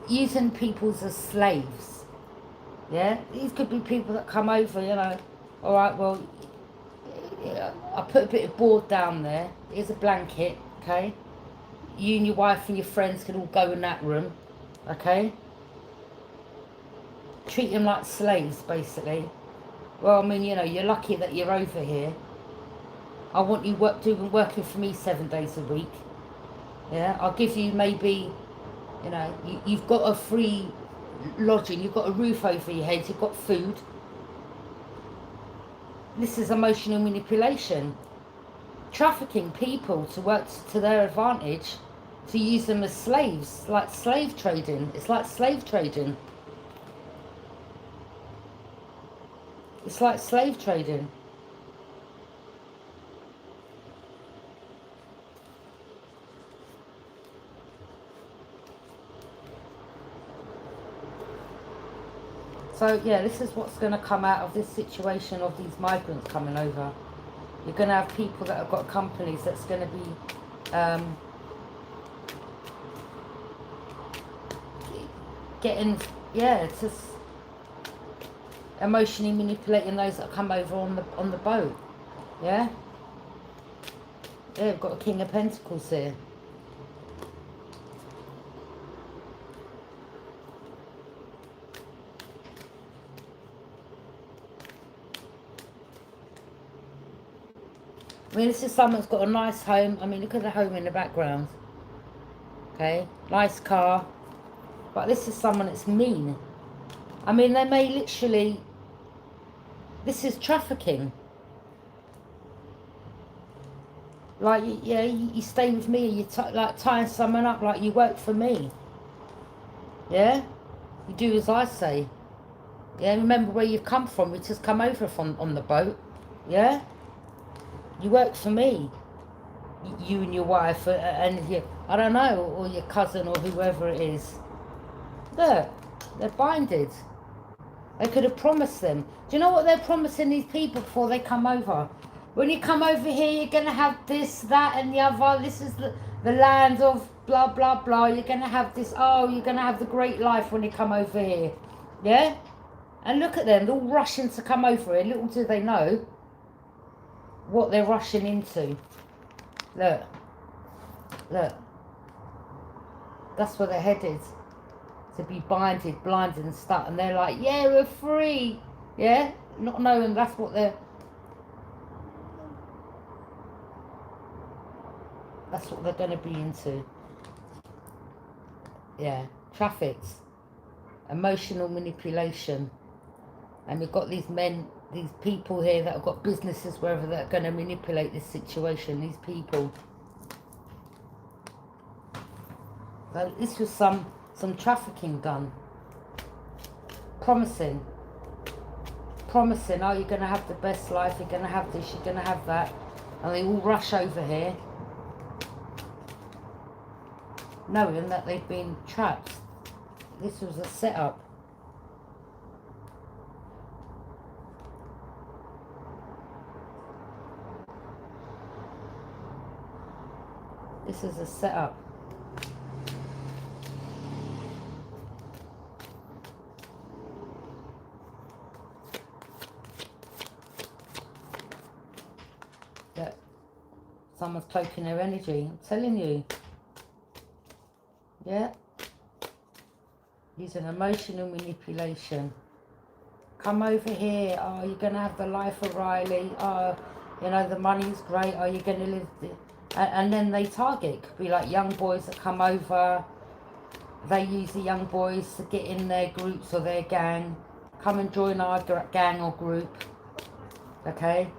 Using people as slaves. Yeah? These could be people that come over, you know. Alright, well, I put a bit of board down there. Here's a blanket, okay? You and your wife and your friends can all go in that room, okay? Treat them like slaves, basically. Well, I mean, you know, you're lucky that you're over here. I want you working for me 7 days a week. Yeah, I'll give you maybe, you know, you've got a free lodging, you've got a roof over your head, you've got food. This is emotional manipulation. Trafficking people to work to their advantage, to use them as slaves, like slave trading. It's like slave trading. It's like slave trading. So, yeah, this is what's going to come out of this situation of these migrants coming over. You're going to have people that have got companies that's going to be getting, yeah, it's just emotionally manipulating those that come over on the boat. Yeah? Yeah, we've got a King of Pentacles here. I mean, this is someone's got a nice home. I mean, look at the home in the background. Okay, nice car. But this is someone that's mean. I mean, they may literally... This is trafficking. Like, yeah, you stay with me, you like tying someone up like you work for me. Yeah? You do as I say. Yeah, remember where you've come from. We just come over on the boat. Yeah? You work for me. You and your wife and your, I don't know, or your cousin or whoever it is. Look, they're binded. They could have promised them. Do you know what they're promising these people before they come over? When you come over here, you're going to have this, that and the other. This is the land of blah, blah, blah. You're going to have this. Oh, you're going to have the great life when you come over here. Yeah? And look at them. They're all rushing to come over here. Little do they know what they're rushing into. Look. Look. That's where they're headed. To be blinded and stuck. And they're like, yeah, we're free. Yeah? Not knowing that's what they're... That's what they're going to be into. Yeah. Traffics. Emotional manipulation. And we've got these men, these people here that have got businesses wherever that are going to manipulate this situation. These people. So this was some trafficking done. Promising. Promising, oh, you're going to have the best life. You're going to have this. You're going to have that. And they all rush over here. Knowing that they've been trapped. This was a setup. This is a setup. That someone's cloaking their energy. I'm telling you. Yeah, using emotional manipulation. Come over here. Oh, you're going to have the life of Riley. Oh, you know, the money's great. Oh, you're going to live... And then they target. Could be like young boys that come over. They use the young boys to get in their groups or their gang. Come and join our gang or group. Okay?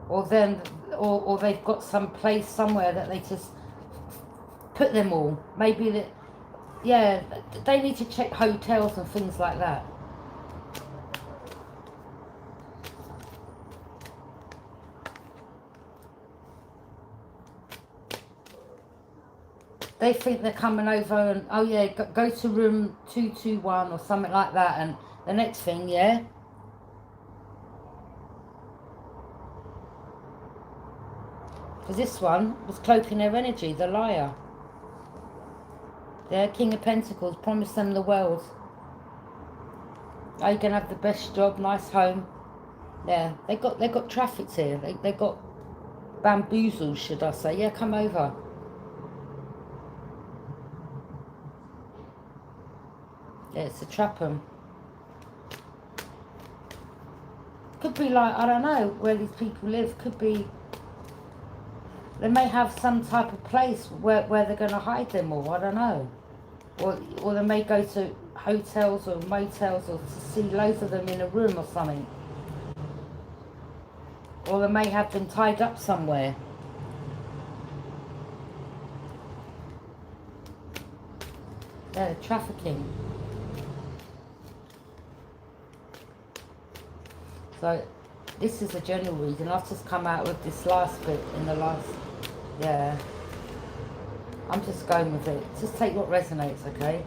Or then... Or they've got some place somewhere that they just put them all. Maybe that, yeah, they need to check hotels and things like that. They think they're coming over and, oh yeah, go to room 221 or something like that. And the next thing, yeah. Because this one was cloaking their energy, the liar. Yeah, King of Pentacles, promised them the world. Oh, you're going to have the best job, nice home. Yeah, they got trafficked here. They got bamboozled, should I say. Yeah, come over. Yeah, it's to trap them. Could be like, I don't know, where these people live. Could be... They may have some type of place where they're going to hide them all, I don't know. Or they may go to hotels or motels or to see loads of them in a room or something. Or they may have them tied up somewhere. Yeah, they're trafficking. So, this is a general reading. I've just come out with this last bit in the last... Yeah. I'm just going with it. Just take what resonates, okay?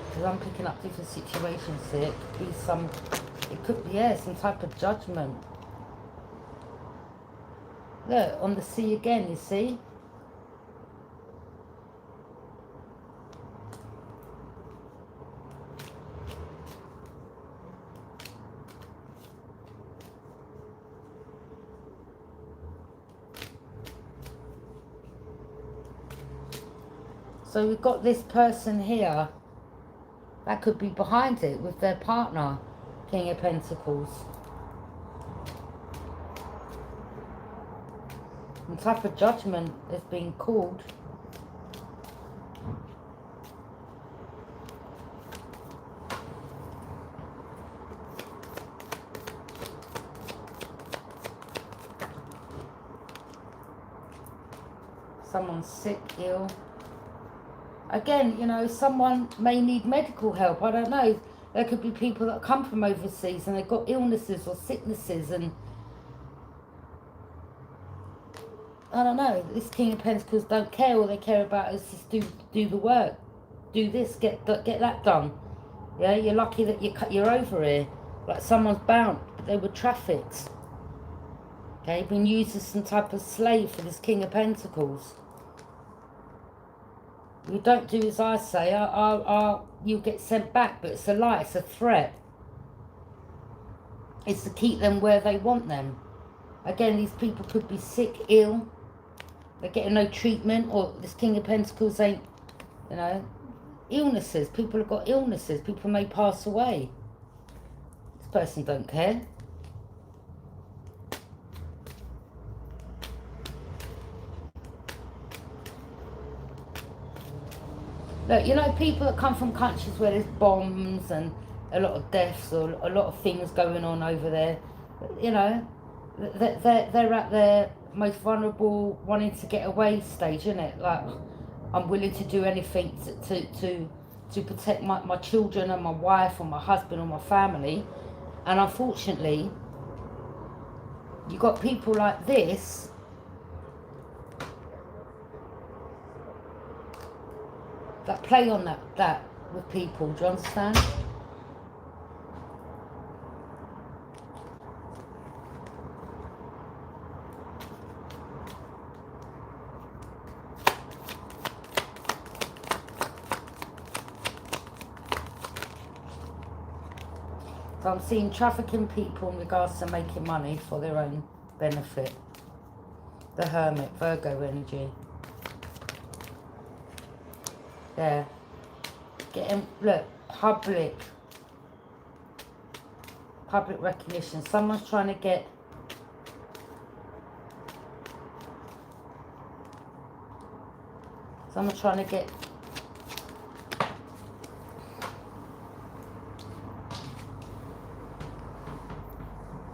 Because I'm picking up different situations here. It could be some... It could be, yeah, some type of judgment. Look, on the sea again, you see? So we've got this person here that could be behind it with their partner, King of Pentacles. Some type of judgment is being called. Someone's sick, ill. Again, you know, someone may need medical help. I don't know. There could be people that come from overseas and they've got illnesses or sicknesses and... I don't know. This King of Pentacles don't care. All they care about is just do the work. Do this, get that done. Yeah, you're lucky that you're over here. like someone's bound, but they were trafficked. Okay, been used as some type of slave for this King of Pentacles. You don't do as I say, you get sent back, but it's a lie, it's a threat. It's to keep them where they want them. Again, these people could be sick, ill, they're getting no treatment, or this King of Pentacles ain't, you know, illnesses. People have got illnesses, people may pass away. This person don't care. Look, you know, people that come from countries where there's bombs and a lot of deaths or a lot of things going on over there, you know, they're at their most vulnerable, wanting to get away stage, isn't it? Like, I'm willing to do anything to protect my children and my wife or my husband or my family. And unfortunately, you got people like this that play on that with people. Do you understand? So I'm seeing trafficking people in regards to making money for their own benefit. The Hermit, Virgo energy. There. Getting, look, public recognition. Someone's trying to get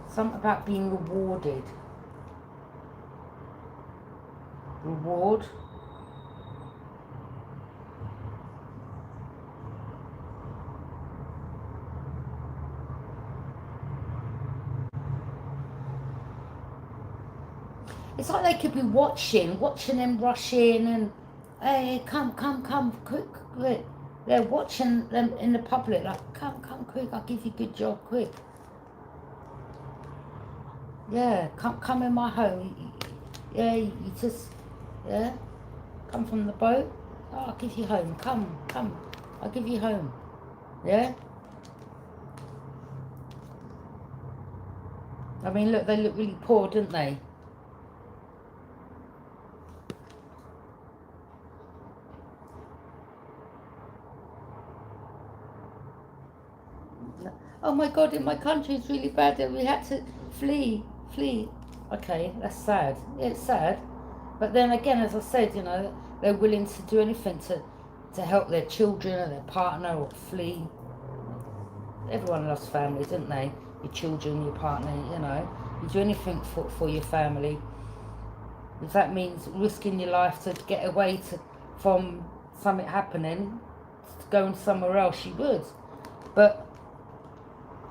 something about being rewarded. Reward. It's like they could be watching them rush in and, hey, come, quick. They're watching them in the public, like, come quick, I'll give you a good job, quick. Yeah, come in my home. Yeah, you just, yeah, come from the boat. Oh, I'll give you home. Come, I'll give you home. Yeah. I mean, look, they look really poor, don't they? Oh my God, in my country it's really bad and we had to flee. Okay, that's sad. Yeah, it's sad. But then again, as I said, you know, they're willing to do anything to help their children or their partner or flee. Everyone loves family, don't they? Your children, your partner, you know. You do anything for your family. If that means risking your life to get away from something happening, to go somewhere else, you would. But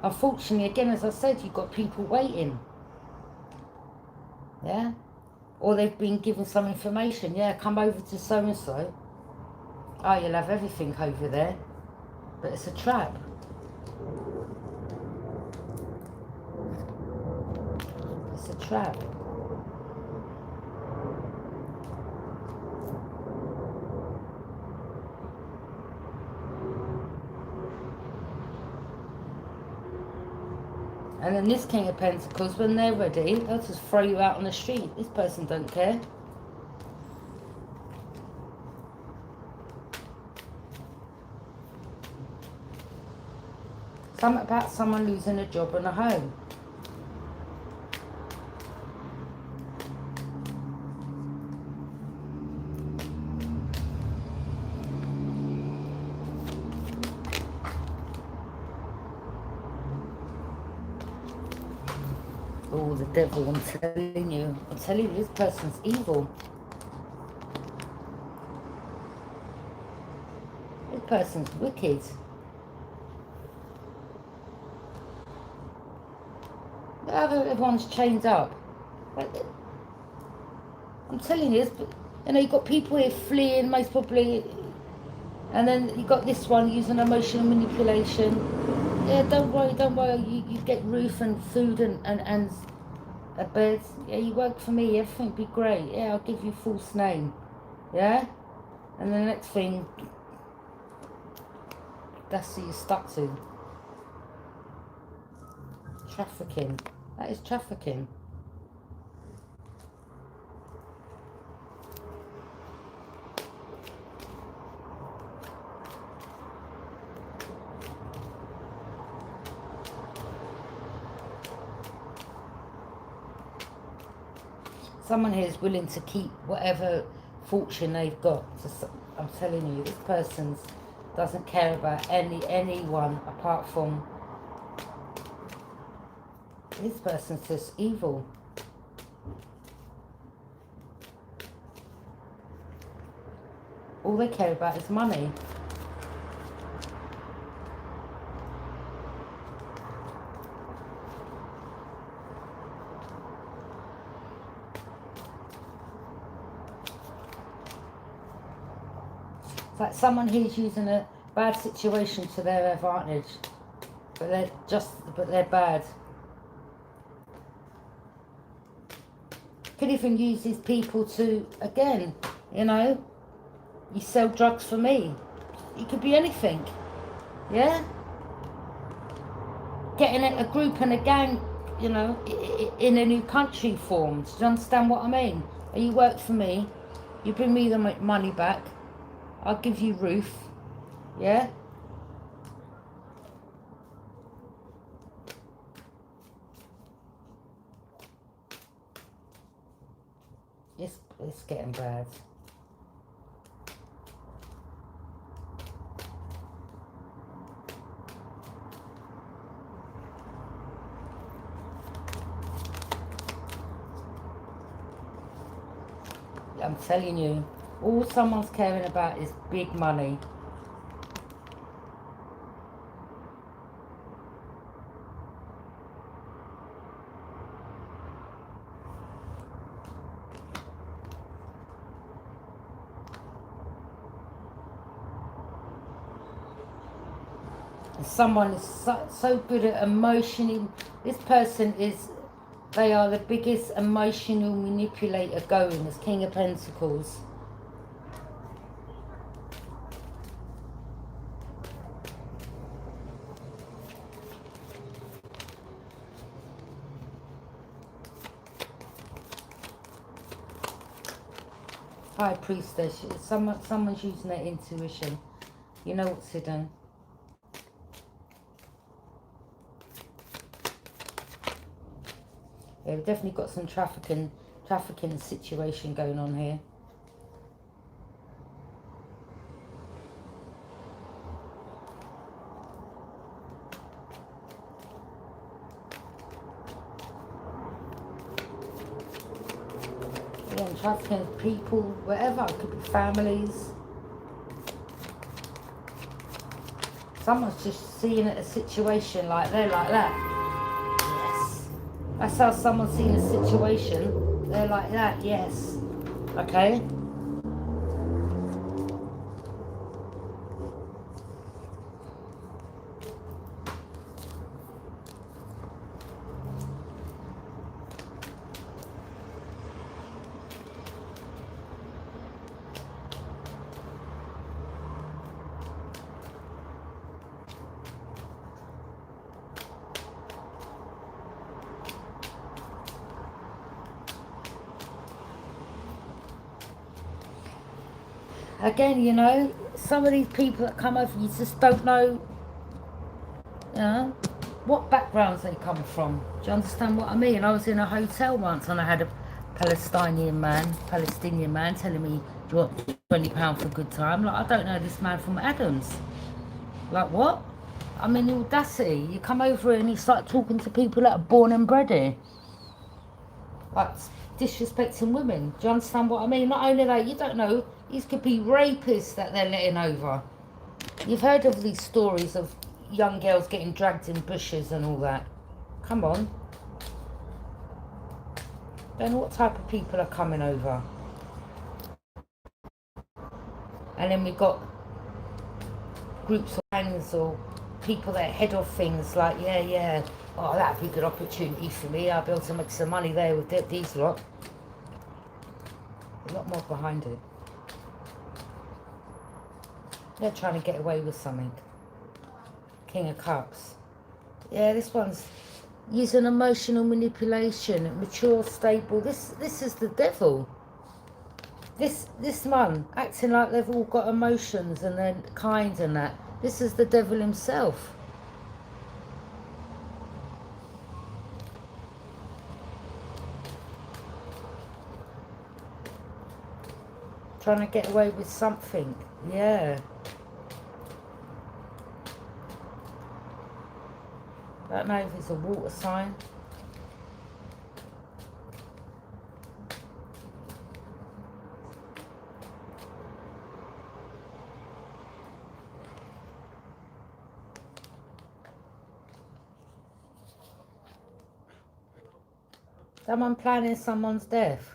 unfortunately, again, as I said, you've got people waiting. Yeah? Or they've been given some information. Yeah, come over to so-and-so. Oh, you'll have everything over there. But it's a trap. It's a trap. And then this King of Pentacles, when they're ready, they'll just throw you out on the street. This person don't care. Something about someone losing a job and a home. Oh, the devil, I'm telling you, this person's evil. This person's wicked. Everyone's chained up. I'm telling you this, but, you know, you've got people here fleeing, most probably, and then you've got this one using emotional manipulation. Yeah, don't worry, don't worry. You get roof and food and a bed. Yeah, you work for me, everything be great. Yeah, I'll give you false name. Yeah? And the next thing, that's what you're stuck to. Trafficking. That is trafficking. Someone here is willing to keep whatever fortune they've got. I'm telling you, this person doesn't care about anyone apart from... This person's just evil. All they care about is money. It's like someone who's using a bad situation to their advantage, but they're bad. Could even use these people to, again, you know, you sell drugs for me. It could be anything, yeah? Getting a group and a gang, you know, in a new country formed. Do you understand what I mean? You work for me, you bring me the money back, I'll give you roof, yeah? It's getting bad. I'm telling you, all someone's caring about is big money. Someone is so good at emotionally. This person is, they are the biggest emotional manipulator going, as King of Pentacles. High Priestess. Someone's using their intuition. You know what's hidden. Yeah, we've definitely got some trafficking situation going on here. Yeah, trafficking people, whatever. It could be families. Someone's just seeing a situation like they're like that. That's how someone's seen a situation. They're like that, yes. Okay? Again, you know, some of these people that come over, you just don't know, you know, what backgrounds they come from. Do you understand what I mean? I was in a hotel once and I had a Palestinian man telling me, do you want £20 for a good time? Like, I don't know this man from Adams. Like, what? I mean, the audacity. You come over here and you start talking to people that are born and bred here. Like, disrespecting women. Do you understand what I mean? Not only that, you don't know, these could be rapists that they're letting over. You've heard of these stories of young girls getting dragged in bushes and all that. Come on. Don't know what type of people are coming over. And then we've got groups of gangs or people that head off things like, yeah, oh, that'd be a good opportunity for me. I'll be able to make some money there with these lot. A lot more behind it. They're trying to get away with something. King of Cups. Yeah, this one's using emotional manipulation, mature, stable. This is the devil. This man acting like they've all got emotions and they're kind and that. This is the devil himself. Trying to get away with something. Yeah. I don't know if it's a water sign. Someone planning someone's death.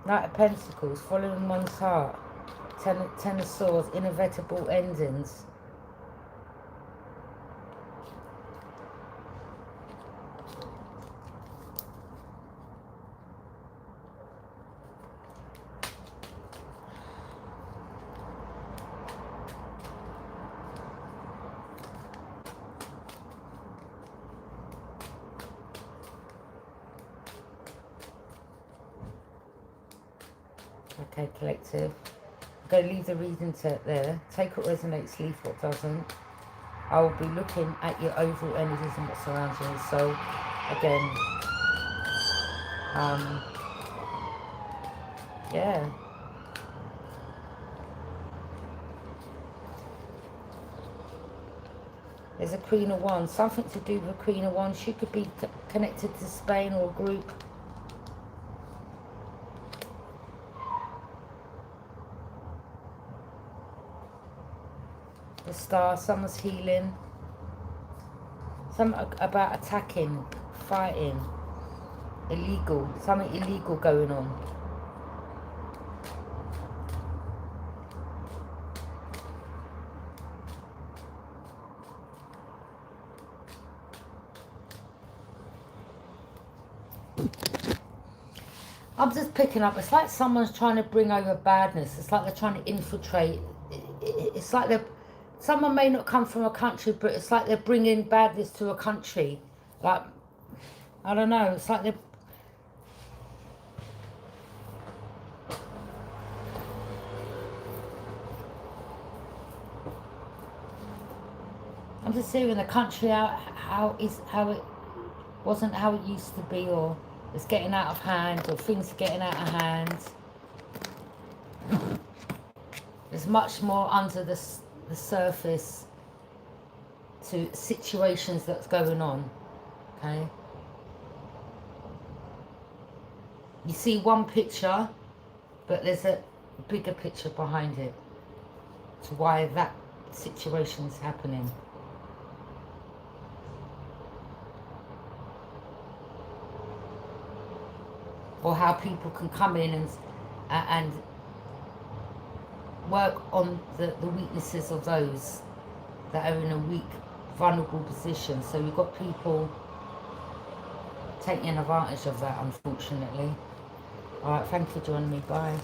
Knight of Pentacles, following one's heart. Ten of Swords, inevitable endings. Okay, collective. I'm going to leave the reading set there. Take what resonates, leave what doesn't. I will be looking at your overall energies and what surrounds you. So, again, yeah. There's a Queen of Wands. Something to do with Queen of Wands. She could be connected to Spain or a group. The Star, someone's healing. Something about attacking, fighting, illegal, something illegal going on. I'm just picking up, it's like someone's trying to bring over badness. It's like they're trying to infiltrate. It's like they're, someone may not come from a country, but it's like they're bringing badness to a country. Like, I don't know, it's like they're... I'm just seeing the country how it wasn't how it used to be, or it's getting out of hand, or things are getting out of hand. There's much more under the surface to situations that's going on, okay? You see one picture, but there's a bigger picture behind it to why that situation's happening. Or how people can come in and work on the weaknesses of those that are in a weak, vulnerable position. So you've got people taking advantage of that, unfortunately. Alright, thank you for joining me. Bye.